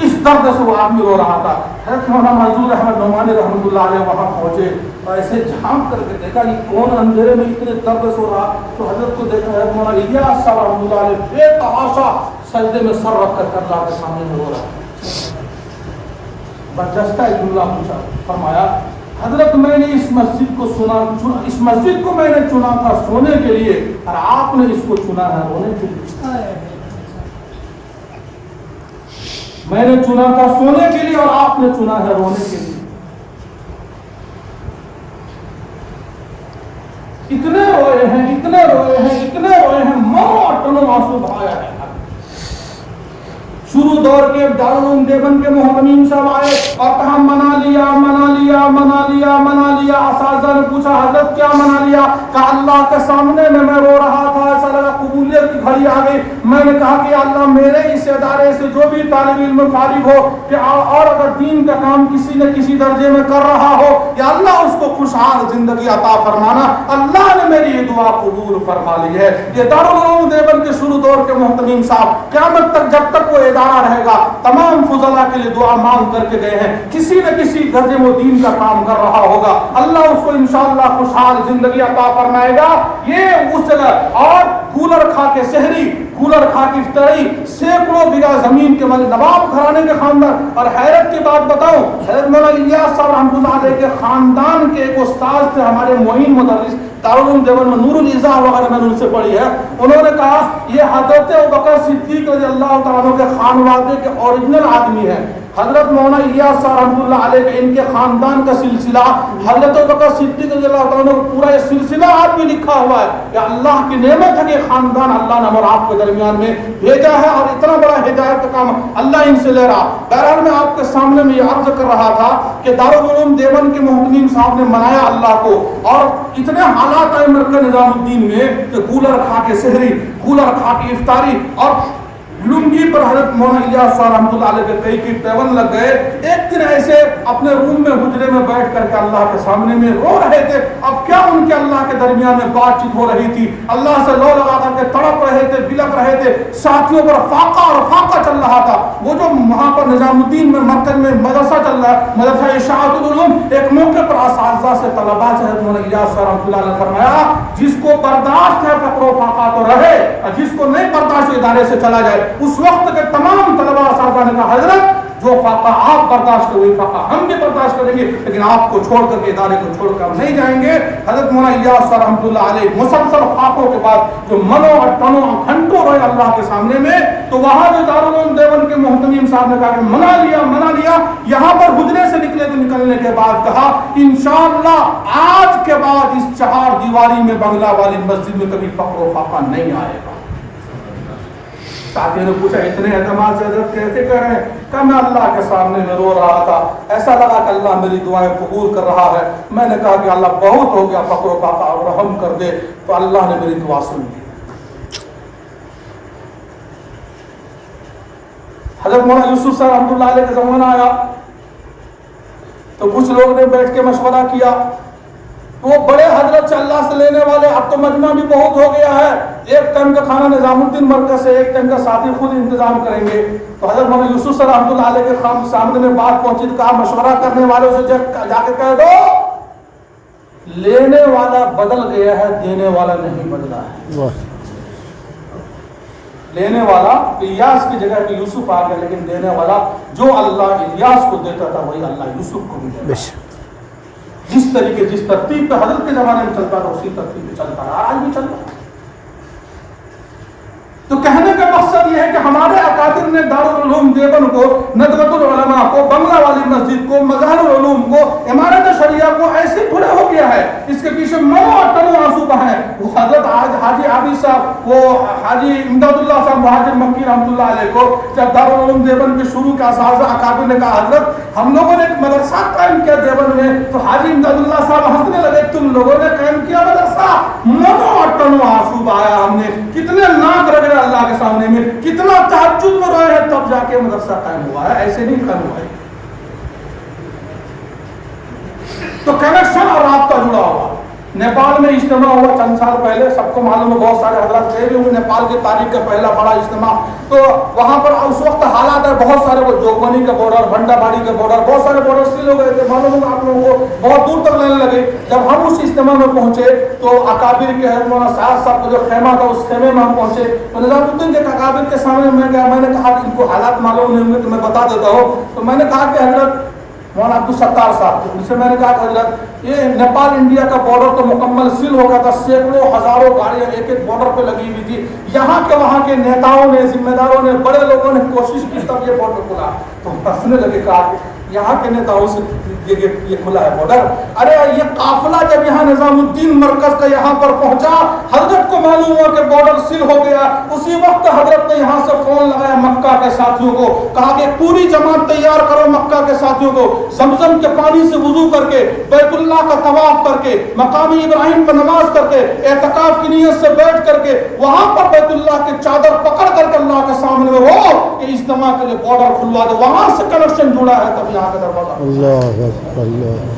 اس درد سے وہ آدمی رو رہا تھا. حضرت مولانا منظور احمد نعمانی رحمۃ اللہ علیہ وہاں پہنچے اور ایسے جھانک کر کے دیکھا یہ کون اندھیرے میں اتنے درد سے رو رہا. تو حضرت کو دیکھا حضرت مولانا الیاس صاحب رحمۃ اللہ علیہ بے تحاشا سجدے میں سر رکھ کر اللہ کے سامنے میں رو رہا. برجستہ جملہ پوچھا, فرمایا حضرت میں نے اس مسجد کو اس مسجد کو میں نے چنا تھا سونے کے لیے, اور آپ نے اس کو چنا ہے رونے کے لیے. میں نے چنا تھا سونے کے لیے اور آپ نے چنا ہے رونے کے لیے. اتنے روئے ہیں, اتنے روئے ہیں, اتنے روئے ہیں, مرو اور ٹنو آنسو بہایا ہے. شروع دور کے دارالعلوم دیوبند کے محتمیم صاحب آئے اور کہا منا لیا منا لیا منا لیا منا لیا. اساتذہ نے پوچھا حضرت کیا منا لیا؟ کہا اللہ کے سامنے میں رو رہا تھا, ایسا لگا قبولیت کی گھڑی آ گئی. میں نے کہا کہ اللہ میرے اس ادارے سے جو بھی طالب علم فارغ ہو کہ اور اگر دین کا کام کسی نہ کسی درجے میں کر رہا ہو یا اللہ اس کو خوشحال زندگی عطا فرمانا. اللہ نے میری یہ دعا قبول فرما لی ہے. یہ دارالعلوم دیوبند کے شروع دور کے محتمیم صاحب قیامت تک جب تک وہ رہے گا تمام فضلاء کے لیے دعا مانگ کر کے گئے ہیں. کسی نہ کسی درجے وہ دین کا کام کر رہا ہوگا, اللہ اس کو انشاءاللہ خوشحال زندگی عطا فرمائے گا. یہ اس جگہ اور کولر کھا کے شہری, کولر کھا کے افطاری, سینکڑوں بیگھہ زمین کے مالک, نواب گھرانے کے خاندان. اور حیرت کی بات بتاؤں, حضرت مولانا الیاس صاحب رحمۃ اللہ علیہ کے خاندان کے ایک استاد تھے ہمارے معین مدرس دارالعلوم دیوبند میں, نور الاضاء وغیرہ میں نے ان سے پڑھی ہے. انہوں نے کہا یہ حضرت ابوبکر صدیق رضی اللہ تعالیٰ عنہ کے خانوادے کے اوریجنل آدمی ہیں. حضرت مولانا الیاس صاحب رحمۃ اللہ علیہ کے ان کے خاندان کا سلسلہ حضرت ابوبکر صدیق رضی اللہ تعالیٰ عنہ کا پورا یہ سلسلہ آج بھی لکھا ہوا ہے. کہ اللہ کی نعمت ہے کہ خاندان اللہ نے اور آپ کے درمیان میں بھیجا ہے اور اتنا بڑا ہدایت کا کام اللہ ان سے لے رہا. بہرحال میں آپ کے سامنے میں یہ عرض کر رہا تھا کہ دارالعلوم دیوبند کے محتمیم صاحب نے منایا اللہ کو, اور اتنے حالات آئے مرکز نظام الدین میں کہ کولر کھا کے سحری, کولر کھا کے افطاری, اور لنگی پر حضرت مولانا الیاس صاحب رحمۃ اللہ علیہ کے کئی کی پیون لگ گئے. ایک دن ایسے اپنے روم میں حجرے میں بیٹھ کر کے اللہ کے سامنے میں رو رہے تھے. اب کیا ان کے اللہ کے درمیان میں بات چیت ہو رہی تھی, اللہ سے لو لگا کر کے تڑپ رہے تھے, بلک رہے تھے. ساتھیوں پر فاقہ اور فاقہ چل رہا تھا. وہ جو وہاں پر نظام الدین میں مرکز میں مدرسہ چل رہا ہے, مدرسہ اشاعت العلوم, ایک موقع پر اساتذہ سے طلباء سے حضرت مولانا الیاس صاحب رحمۃ اللہ علیہ فرمایا جس کو برداشت ہے فقر و فاقہ تو رہے, اور جس کو نہیں برداشت ادارے سے چلا جائے. اس وقت کے تمام طلباء اساتذہ نے کہا حضرت جو فاقہ آپ برداشت کریں وہی فاقہ ہم بھی برداشت کریں گے, لیکن آپ کو چھوڑ کر کے ادارے کو چھوڑ کر ہم نہیں جائیں گے. حضرت مولانا الیاس صاحب رحمۃ اللہ علیہ مسلسل فاقوں کے بعد جو منو اور ٹنو گھنٹوں رہے اللہ کے سامنے میں, تو وہاں جو دارالعلوم دیوبند کے محتمیم صاحب نے کہا کہ منا لیا منا لیا. یہاں پر حجرے سے نکلے تو نکلنے کے بعد کہا انشاءاللہ آج کے بعد اس چہار دیواری میں بنگلہ والی مسجد میں کبھی فقر و فاقہ نہیں آئے گا. ساتھیوں نے پوچھا اتنے اعتماد سے حضرت کیسے کہہ رہے ہیں؟ کہ میں اللہ کے سامنے میں رو رہا تھا, ایسا لگا کہ اللہ میری دعائیں قبول کر رہا ہے. میں نے کہا کہ اللہ بہت ہو گیا فقر و فاقہ, اور رحم کر دے. تو اللہ نے میری دعا سن لی. حضرت مولانا یوسف صاحب رحمۃ اللہ علیہ کا زمانہ آیا تو کچھ لوگ نے بیٹھ کے مشورہ کیا. وہ بڑے حضرت سے اللہ سے لینے والے, اب تو مجمع بھی بہت ہو گیا ہے, ایک ٹائم کا کھانا نظام الدین مرکز سے, ایک ٹائم کا ساتھی خود انتظام کریں گے. تو حضرت مولانا یوسف صاحب رحمۃ اللہ علیہ کے سامنے میں بات پہنچی, کہا مشورہ کرنے والوں سے جا کے کہہ دو لینے والا بدل گیا ہے, دینے والا نہیں بدلا ہے. لینے والا الیاس کی جگہ پہ یوسف آ گیا, لیکن دینے والا جو اللہ الیاس کو دیتا تھا وہی اللہ یوسف کو بھی دیتا ہے. جس طریقے جس ترتیب پہ حضرت کے زمانے میں چلتا تھا اسی ترتیب پہ چلتا رہا, آج بھی چلتا ہے. تو کہنے کا مقصد یہ ہے کہ ہمارے اکابر نے دارالعلوم دیوبند کو, ندوۃ العلماء کو, بنگلہ والی مسجد کو, مظاہر العلوم کو, امارت شریعہ کو ایسے کھڑے ہو گیا ہے. اس کے پیچھے مو اور ٹنو آنسو بہائے. وہ حضرت حاجی عابد صاحب, وہ حاجی امداد اللہ صاحب مہاجر مکی رحمۃ اللہ علیہ کو جب دارالعلوم دیوبند کے شروع کا اساتذہ اکابر نے کہا حضرت ہم لوگوں نے ایک مدرسہ قائم کیا دیوبند میں, تو حاجی امداد اللہ صاحب ہنسنے لگے, تم لوگوں نے قائم کیا مدرسہ؟ مو اور ٹنو آنسو بہایا ہم نے, کتنے ناک رگڑے اللہ کے سامنے میں, کتنا تعجب میں روئے ہیں, تب جا کے مدرسہ قائم ہوا ہے, ایسے نہیں قائم ہوا ہے. تو کنیکشن اور رابطہ جڑا ہوا. نیپال میں اجتماع ہوا چند سال پہلے, سب کو معلوم ہے, بہت سارے حضرات گئے بھی ہوں گے. نیپال کی تاریخ کا پہلا بڑا اجتماع, تو وہاں پر اس وقت حالات ہے بہت سارے, وہ جوگبنی کا بارڈر, بھنڈا باڑی کا بارڈر, بہت سارے بارڈر سیل ہو گئے تھے. معلوم ہوگا آپ لوگوں کو, بہت دور تک لینے لگے. جب ہم اس اجتماع میں پہنچے تو اکابر کے حضرت مولانا سعد صاحب کا جو خیمہ تھا اس خیمے میں ہم پہنچے, تو نظام الدین کے اکابر کے سامنے میں گیا. میں نے کہا کہ ان کو حالات معلوم نہیں ہوں گے تو میں بتا دیتا ہوں. تو میں نے کہا کہ حضرت مولانا عبدالستار صاحب، جن سے میں نے کہا کہ حضرت یہ نیپال انڈیا کا بارڈر تو مکمل سیل ہو گیا تھا، سینکڑوں ہزاروں گاڑیاں ایک ایک بارڈر پہ لگی ہوئی تھی، یہاں کے وہاں کے نیتاؤں نے، ذمہ داروں نے، بڑے لوگوں نے کوشش کی تب یہ بارڈر کھلا. تو ہنسنے لگے، کہا کہ یہاں کے نیتاؤں سے یہ کھلا ہے بارڈر. ارے یہ قافلہ جب یہاں نظام الدین مرکز کا یہاں پر پہنچا، حضرت کو معلوم ہوا کہ بارڈر سیل ہو گیا. اسی وقت حضرت نے یہاں سے فون لگایا مکہ کے ساتھیوں کو، کہا کہ پوری جماعت تیار کرو مکہ کے ساتھیوں کو، زمزم کے پانی سے وضو کر کے، بیت اللہ کا طواف کر کے، مقام ابراہیم پر نماز کر کے، اعتکاف کی نیت سے بیٹھ کر کے، وہاں پر بیت اللہ کی چادر پکڑ کر کے اللہ کے سامنے میں رو کہ اجتماع کے لیے بارڈر کھلوا دو. وہاں سے کنیکشن جڑا ہے تب یہاں کا دروازہ. اللہ اللہ.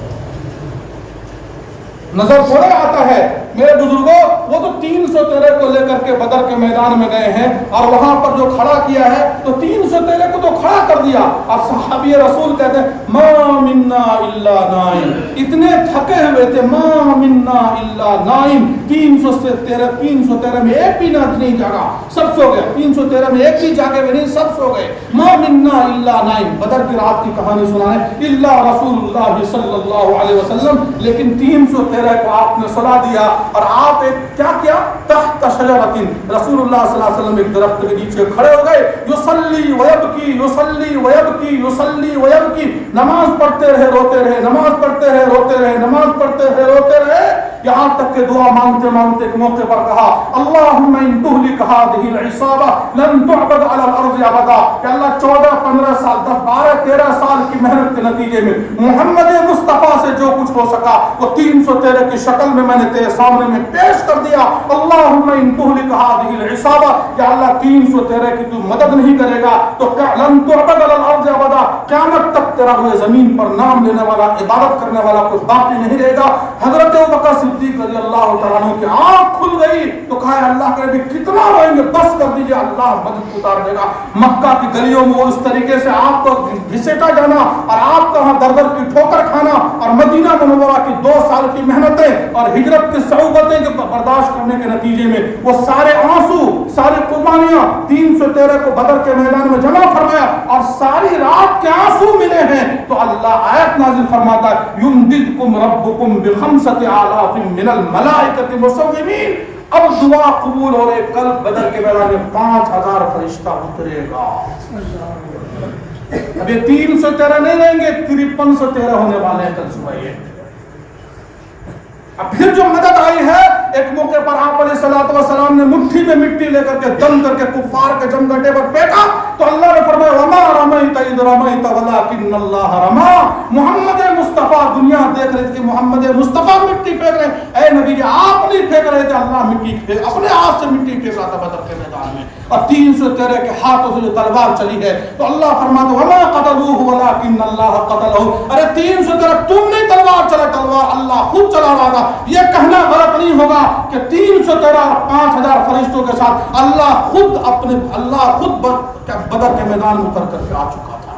نظر تھوڑے آتا ہے میرے بزرگوں، وہ تو 313 کو لے کر کے بدر کے میدان میں گئے ہیں اور وہاں پر جو کھڑا کیا ہے تو 313 کو تو کھڑا کر دیا. اور صحابی رسول کہتے ہیں ما منا الا نائم، اتنے تھکے ہوئے تھے، ما منا الا نائم. 313 میں ایک بھی نہیں جاگا، سب سو گئے. 313 میں ایک بھی جاگے ہوئے نہیں، سب سو گئے. ما منا الا نائم. بدر کی رات کی کہانی سنانے الا رسول اللہ صلی اللہ علیہ وسلم. لیکن 313 کو آپ نے سلا دیا اور آپ ایک کیا تحت شجرۃ، رسول اللہ صلی اللہ علیہ وسلم ایک درخت کے نیچے کھڑے ہو گئے. یصلی ویبکی یصلی ویبکی یصلی ویبکی، نماز پڑھتے رہے روتے رہے، نماز پڑھتے رہے روتے رہے، نماز پڑھتے رہے روتے رہے، یہاں تک کہ دعا مانگتے مانگتے ایک موقع پر کہا اللہم ان تہلک هذه العصابہ لن تعبد علی الارض ابدا. کہ اللہ 14 15 سال 10 12 13 سال کی محنت کے نتیجے میں محمد مصطفیٰ سے جو کچھ ہو سکا وہ 313 کی شکل میں نے تیرے سامنے میں پیش کر دیا. اللہم ان تہلک هذه العصابہ، کہ اللہ 313 کی تو مدد نہیں کرے گا تو لن تعبد علی الارض ابدا، قیامت تک تیرا ہوئے زمین پر نام لینے والا، عبادت کرنے والا کوئی باقی نہیں رہے گا. حضرت ابوبکر صدیق رضی اللہ تعالیٰ عنہ کی آنکھ کھل گئی تو کہا اللہ کے نبی کتنا روئیں گے، بس کر دیجئے، اللہ مدد اتار دے گا. مکہ کی گلیوں میں اس طریقے سے آپ کو گھسیٹا جانا اور آپ کا وہاں در در کی ٹھوکر کھانا اور مدینہ منورہ کی 2 سال کی محنتیں اور ہجرت کی صعوبتیں کے برداشت کرنے کے نتیجے میں وہ سارے آنسو، ساری قربانیاں 313 کو بدر کے میدان میں جمع فرمایا اور ساری رات کے آنسو ملے ہیں. تو اللہ آیت نازل فرماتا ہے یمددکم ربکم بخمسۃ آلاف من الملائکۃ مسومین. اب دعا قبول ہو رہے، کل بدر کے میدان میں 5000 فرشتہ اترے گا. اب یہ 313 نہیں رہیں گے، 5313 ہونے والے ہیں کل صبح. یہ اب پھر جو مدد آئی ہے، ایک موقع پر آپ علیہ الصلوۃ والسلام نے مٹھی میں مٹی لے کر کے دم کر کے کفار کے جمگٹے پر پھینکا تو اللہ نے فرمایا وما رمیت اذ رمیت ولکن اللہ رمی. محمد مصطفیٰ، دنیا دیکھ رہی تھی محمد مصطفیٰ مٹی پھینک رہے ہیں، اے نبی آپ نہیں پھینک رہے تھے، اللہ مٹی پھینک اپنے ہاتھ سے مٹی پھینک رہا تھا بدر کے میدان میں. اور 313 کے ہاتھوں سے جو تلوار چلی ہے تو اللہ فرماتا وما قتلوه ولکن اللہ قتلہ. ارے 313 تم نہیں تلوار چلا، تلوار اللہ خود چلا رہا تھا. یہ کہنا غلط نہیں ہوگا کہ 313 اور 5000 فرشتوں کے ساتھ اللہ خود بدر کے میدان میں اتر کر کے آ چکا تھا.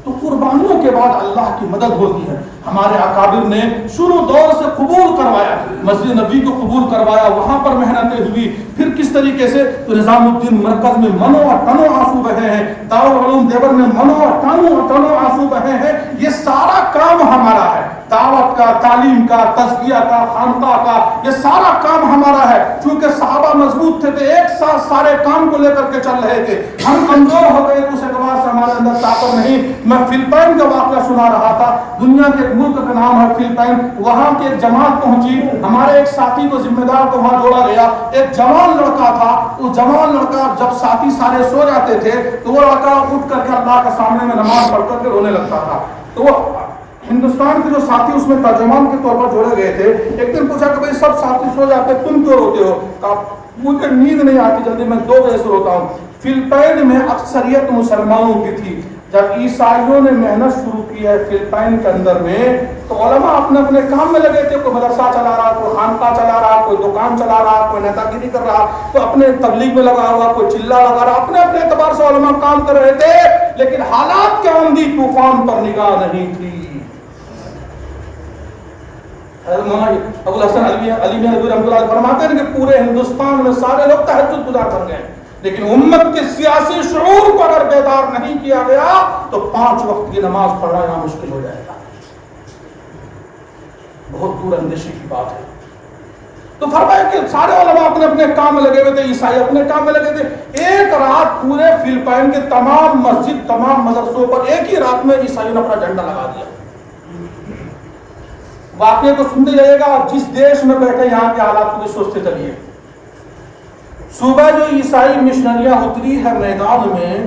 تو قربانیوں کے بعد اللہ کی مدد ہوتی ہے. ہمارے اکابر نے شروع دور سے قبول کروایا، مسجد نبی کو قبول کروایا، وہاں پر محنتیں ہوئی. پھر کس طریقے سے تو نظام الدین مرکز میں منو اور تنو آنسو بہے ہیں، دارالعلوم دیوبند میں منو اور تنو آنسو بہے ہیں. یہ سارا کام ہمارا ہے، دعوت کا، تعلیم کا، تزکیہ کا، خانقاہ کا، یہ سارا کام ہمارا ہے. چونکہ صحابہ مضبوط تھے، ایک ساتھ سارے کام کو لے کر کے چل رہے تھے. ہم کمزور ہو گئے تو اس اعتبار سے ہمارے اندر طاقت نہیں. میں فلپائن کا واقعہ سنا رہا تھا، دنیا کے ایک ملک کا نام ہے فلپائن. وہاں کی ایک جماعت پہنچی، ہمارے ایک ساتھی کو ذمہ دار کو وہاں جوڑا گیا. ایک جوان لڑکا تھا، وہ جوان لڑکا جب ساتھی سارے سو جاتے تھے تو وہ لڑکا اٹھ کر کے اللہ کے سامنے میں نماز پڑھ کر کے رونے لگتا تھا. تو وہ ہندوستان کے جو ساتھی اس میں ترجمان کے طور پر جوڑے گئے تھے، ایک دن پوچھا کہ بھئی سب ساتھی سو جاتے تم کیوں روتے ہو؟ مجھے نیند نہیں آتی جلدی، میں 2 بجے سے روتا ہوں. فلپائن میں اکثریت مسلمانوں کی تھی. جب عیسائیوں نے محنت شروع کی ہے فلپائن کے اندر میں تو علماء اپنے اپنے کام میں لگے تھے. کوئی مدرسہ چلا رہا، کوئی خانقاہ چلا رہا، کوئی دکان چلا رہا، کوئی نیتا گیری کر رہا، کوئی اپنے تبلیغ میں لگا ہوا، کوئی چلا لگا رہا. اپنے اپنے اعتبار سے علماء کام کر رہے تھے، لیکن حالات کے آندھی طوفان پر نگاہ نہیں تھی. ابو الحسن علی رحمۃ اللہ فرماتے ہیں کہ پورے ہندوستان میں سارے لوگ تہجد گزار کر گئے. لیکن امت کے سیاسی شعور کو اگر بیدار نہیں کیا گیا تو 5 وقت کی نماز پڑھنا یہاں مشکل ہو جائے گا. بہت دور اندیشی کی بات ہے. تو فرمایا کہ سارے علماء اپنے اپنے کام میں لگے ہوئے تھے, عیسائی اپنے کام میں لگے تھے. ایک رات پورے فلپائن کے تمام مسجد, تمام مدرسوں پر ایک ہی رات میں عیسائیوں نے اپنا جھنڈا لگا دیا. واقعے کو سنتے جائیے گا اور جس دیش میں بیٹھے یہاں کے حالات کو بھی سوچتے چلیے. صبح جو عیسائی مشنریاں اتری ہے میدان میں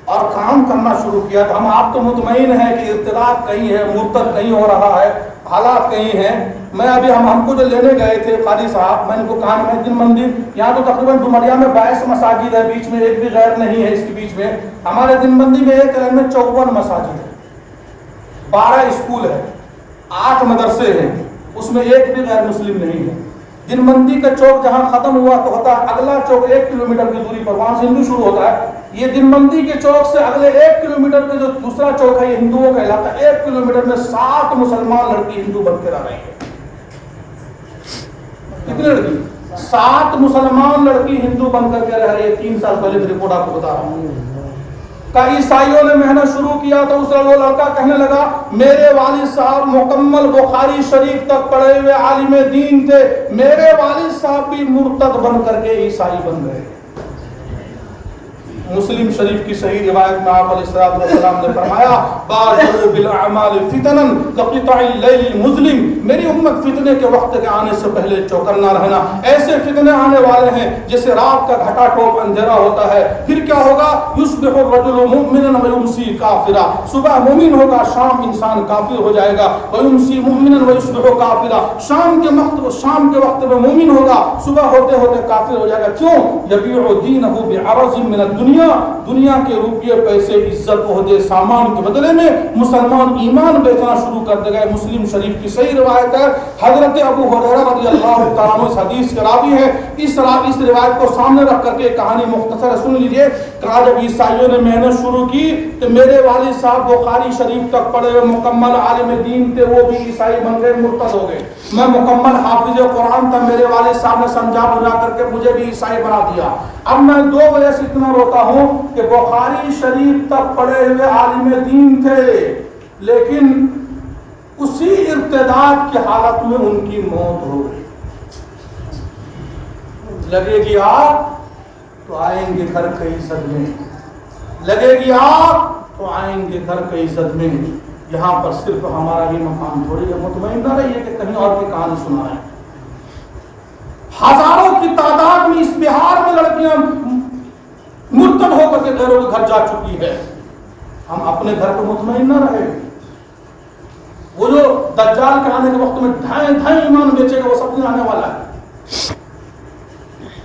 اور کام کرنا شروع کیا تھا, ہم آپ تو مطمئن ہیں کہ ارتداد کہیں ہے, مرتد کہیں ہو رہا ہے, حالات کہیں ہیں. میں ابھی ہم کو جو لینے گئے تھے قاری صاحب, میں ان کو کہا میں دن مندر یہاں تو تقریباً ڈومریا میں 22 مساجد ہے, بیچ میں ایک بھی غیر نہیں ہے. اس کے بیچ میں ہمارے دن مندر میں ایک لائن میں 54 مساجد ہے, 12 اسکول ہے, 8 مدرسے ہیں, اس میں ایک بھی غیر مسلم نہیں ہے. دن مندی کا چوک جہاں ختم ہوا تو ہوتا ہے اگلا چوک 1 کلومیٹر کی دوری پر, وہاں سے ہندو شروع ہوتا ہے. یہ دن مندی کے چوک سے اگلے 1 کلومیٹر کے جو دوسرا چوک ہے یہ ہندوؤں کا علاقہ, 1 کلومیٹر میں 7 مسلمان لڑکی ہندو بن کے رہ رہی ہے. کتنے لڑکی؟ 7 مسلمان لڑکی ہندو بن کر کے رہ رہی ہے. 3 سال پہلے کی رپورٹ آپ کو بتا رہا ہوں. کہ عیسائیوں نے محنت شروع کیا تو اس وہ لڑکا کہنے لگا میرے والد صاحب مکمل بخاری شریف تک پڑھے ہوئے عالم دین تھے, میرے والد صاحب بھی مرتد بن کر کے عیسائی بن گئے. مسلم شریف کی صحیح روایت میں آپ علیہ السلام نے فرمایا بادروا بالاعمال فتنا كقطع الليل المظلم, میری امت فتنے کے وقت کے آنے سے پہلے چوکنا رہنا. ایسے فتنے آنے والے ہیں جیسے رات کا گھٹا ٹوپ اندھیرا ہوتا ہے, پھر کیا ہوگا یصبح الرجل مؤمنا ويمسي كافرا, صبح مومن ہوگا شام انسان کافر ہو جائے گا. ويمسي مؤمنا ويصبح كافرا, شام کے وقت میں مومن ہوگا صبح ہوتے ہوتے کافر ہو جائے گا. کیوں؟ يبيع دينه بعرض من الدنيا, دنیا کے روپیے پیسے عزت عہدے سامان کے بدلے میں مسلمان ایمان بیچنا شروع کر دے گئے. مسلم شریف کی صحیح روایت ہے, حضرت ابو ہریرہ رضی اللہ تعالیٰ عنہ اس حدیث کے راوی ہے. اس روایت کو سامنے رکھ کر کے کہانی مختصر سن لیجئے. کہا جب عیسائیوں نے محنت شروع کی تو میرے والد صاحب بخاری شریف تک پڑھے ہوئے مکمل عالم دین تھے, وہ بھی عیسائی بن گئے, مرتد ہو گئے. میں مکمل حافظ قرآن تھا, میرے والد صاحب نے سمجھا بجھا کر کے مجھے بھی عیسائی بنا دیا. اب میں 2 وجہ سے اتنا روتا ہوں کہ بخاری شریف تک پڑھے ہوئے عالم دین تھے لیکن اسی ارتداد کی حالت میں ان کی موت ہو گئی. لگے گی آگ تو آئیں گے گھر کئی صدمے, لگے گی آگ تو آئیں گے گھر کئی صدمے. یہاں پر صرف ہمارا ہی مقام تھوڑی ہے, مطمئن نہ رہیے کہ کہیں اور کی کہانی سنا ہے. ہزاروں کی تعداد میں اس بہار میں لڑکیاں مرتد ہو کر کے غیروں کے گھر جا چکی ہے. ہم اپنے گھر کو مطمئن نہ رہے. وہ جو دجال کے آنے کے وقت میں ڈھائیں ایمان بیچے گا وہ سب آنے والا ہے.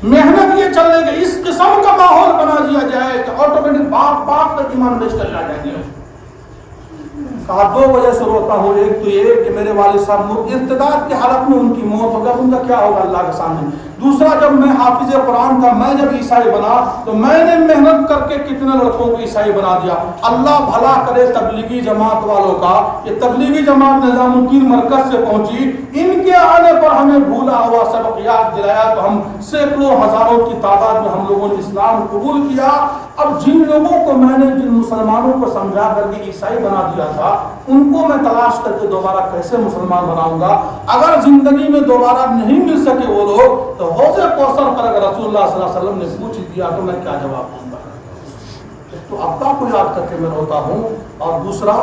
محنت یہ چلے گی, اس قسم کا ماحول بنا دیا جائے کہ آٹومیٹک باپ تک ایمان بیچ کر جائیں گے. کہا 2 وجہ سے روتا ہوں. ایک تو یہ کہ میرے والد صاحب ارتداد کی حالت میں ان کی موت ہوگا, ان کا کیا ہوگا اللہ کے سامنے. دوسرا جب میں حافظ قرآن تھا, میں جب عیسائی بنا تو میں نے محنت کر کے کتنے لڑکوں کو عیسائی بنا دیا. اللہ بھلا کرے تبلیغی جماعت والوں کا. یہ تبلیغی جماعت نظام الدین مرکز سے پہنچی, ان کے آنے پر ہمیں بھولا ہوا سبق یاد دلایا تو ہم سینکڑوں ہزاروں کی تعداد میں ہم لوگوں نے اسلام قبول کیا. اب جن لوگوں کو میں نے جن مسلمانوں کو سمجھا کر کے عیسائی بنا دیا تھا ان کو میں تلاش کر کے دوبارہ کیسے مسلمان بناؤں گا. اگر زندگی میں دوبارہ نہیں مل سکے وہ لوگ تو حوض کوثر پر اگر رسول اللہ صلی اللہ علیہ وسلم نے پوچھ دیا تو میں کیا جواب دوں گا. تو ابا کو یاد کر کے میں روتا ہوں, اور دوسرا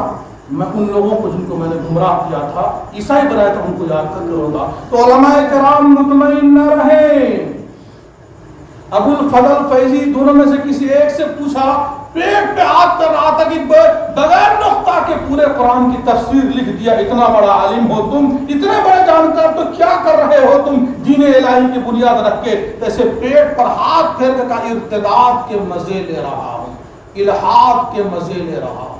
میں ان لوگوں کو جن کو میں نے گمراہ کیا تھا عیسائی بنایا تھا ان کو یاد کر کے روتا. تو علماء کرام مطمئن نہ رہے. ابو الفضل فیضی دونوں میں سے کسی ایک سے پوچھا, پیٹ پہ ہاتھ کر رہا تھا کہ بغیر نقطہ کے پورے قرآن کی تفسیر لکھ دیا, اتنا بڑا عالم ہو تم, اتنے بڑے جانکار, تو کیا کر رہے ہو تم دین الہی کی بنیاد رکھ کے. ایسے پیٹ پر ہاتھ پھیر کے کہا ارتداد کے مزے لے رہا ہوں, الحاد کے مزے لے رہا ہوں.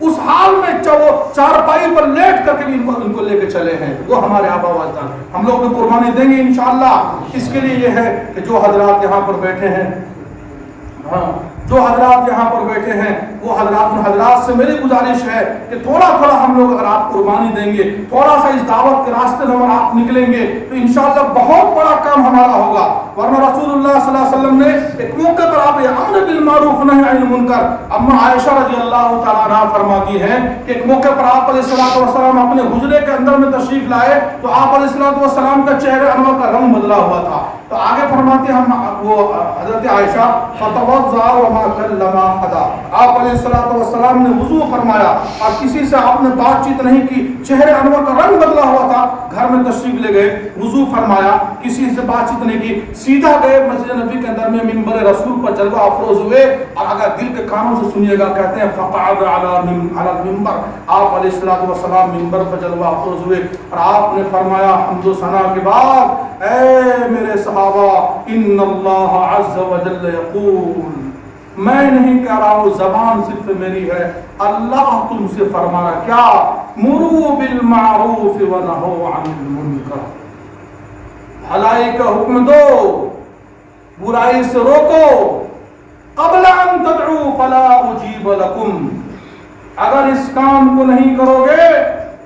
اس حال میں وہ چارپائی پر لیٹ کر کے بھی ان کو لے کے چلے ہیں. وہ ہمارے آبا و اجداد. ہم لوگ بھی قربانی دیں گے انشاءاللہ. اس کے لیے یہ ہے کہ جو حضرات یہاں پر بیٹھے ہیں, جو حضرات یہاں پر بیٹھے ہیں, وہ حضرات, ان حضرات سے میری گزارش ہے کہ تھوڑا تھوڑا ہم لوگ اگر آپ قربانی دیں گے, تھوڑا سا اس دعوت کے راستے میں اگر آپ نکلیں گے تو انشاءاللہ بہت بڑا کام ہمارا ہوگا. ورنہ رسول اللہ صلی اللہ علیہ وسلم نے ایک موقع پر آپ امر بالمعروف نہی عن المنکر, اما عائشہ رضی اللہ تعالیٰ عنہ فرماتی ہیں کہ ایک موقع پر آپ علیہ الصلوۃ والسلام اپنے حجرے کے اندر میں تشریف لائے تو آپ علیہ الصلوۃ والسلام کا چہرہ انور کا رنگ بدلا ہوا تھا. تو آگے فرماتے ہیں وہ حضرت عائشہ فتوضأ وما کلم احدا, آپ علیہ الصلوۃ والسلام نے وضو فرمایا اور کسی سے آپ نے بات چیت نہیں کی, چہرے انور کا رنگ بدلا ہوا تھا. گھر میں تشریف لے گئے, وضو فرمایا, کسی سے بات چیت نہیں کی, سیدھا گئے مسجد نبی کے اندر میں منبر رسول پر جلوہ افروز ہوئے. اور اگر دل کے کانوں سے سنیے گا, کہتے ہیں فقعد علی المنبر, آپ علیہ الصلوۃ والسلام منبر پر جلوہ افروز ہوئے اور آپ نے فرمایا حمد و ثنا کے بعد, اے میرے صحابہ, ان اللہ عز وجل یقول, میں نہیں کہہ رہا ہوں, زبان صرف میری ہے, اللہ تم سے فرما رہا کیا, مروا بالمعروف ونہوا عن المنکر, بھلائی کا حکم دو, برائی سے روکو, قبل ان تدعوا فلا اجیب لکم, اگر اس کام کو نہیں کرو گے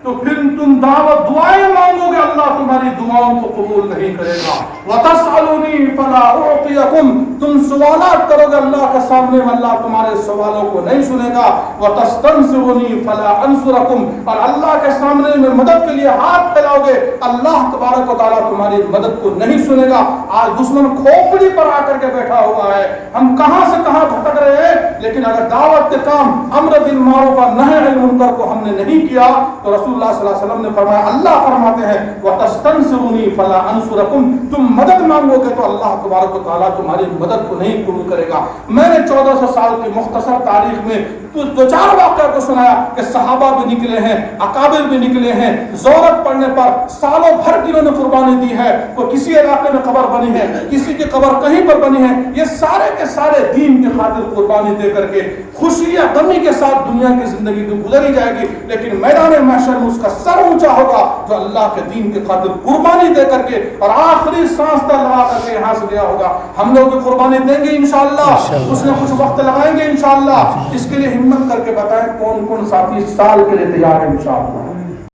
تو پھر تم دعائیں مانگو گے, اللہ تمہاری دعاؤں کو قبول نہیں کرے گا. وَتَسْأَلُونِي فَلَا أُعْطِيَكُمْ, تم سوالات کرو گے اللہ کے سامنے, اللہ تمہارے سوالوں کو نہیں سنے گا. وَتَسْتَنْصِرُونِي فَلَا أَنْصُرَكُمْ, اور اللہ کے سامنے میں مدد کے لیے ہاتھ پھیلاؤ گے, اللہ تبارک و تعالیٰ تمہاری مدد کو نہیں سنے گا. آج دشمن کھوپڑی پر آ کر کے بیٹھا ہوا ہے, ہم کہاں سے کہاں بھٹک رہے ہیں, لیکن اگر دعوت کے کام امر بالمعروف و نہی عن المنکر کو ہم نے نہیں کیا تو رسول اللہ صلی اللہ علیہ وسلم نے فرمایا, اللہ فرماتے ہیں وَتَسْتَنْصِرُونِي فَلَا أَنْصُرَكُمْ, تم مدد مانگو گے تو اللہ تبارک و تعالیٰ تمہاری مدد کو نہیں قبول کرے گا. میں نے 1400 سال کی مختصر تاریخ میں دو چار واقعہ کو سنایا کہ صحابہ بھی نکلے ہیں, اکابر بھی نکلے ہیں, ضرورت پڑنے پر سالوں بھر کی انہوں نے قربانی دی ہے. کوئی کسی علاقے میں قبر بنی ہے, کسی کی قبر کہیں پر بنی ہے, یہ سارے کے سارے دین کی خاطر قربانی دے کر کے خوشی یا غمی کے ساتھ دنیا کی زندگی تو گزری جائے گی, لیکن میدان محشر میں اس کا سر اونچا ہوگا جو اللہ کے دین کی خاطر قربانی دے کر کے اور آخری سانس تک لگا کر کے یہاں سے گیا ہوگا. ہم لوگ بھی قربانی دیں گے انشاءاللہ, اس نے کچھ وقت لگائیں گے انشاءاللہ. اس کے لیے ہمت کر کے بتائیں کون کون ساتھی سال کے لیے تیار ہے انشاءاللہ.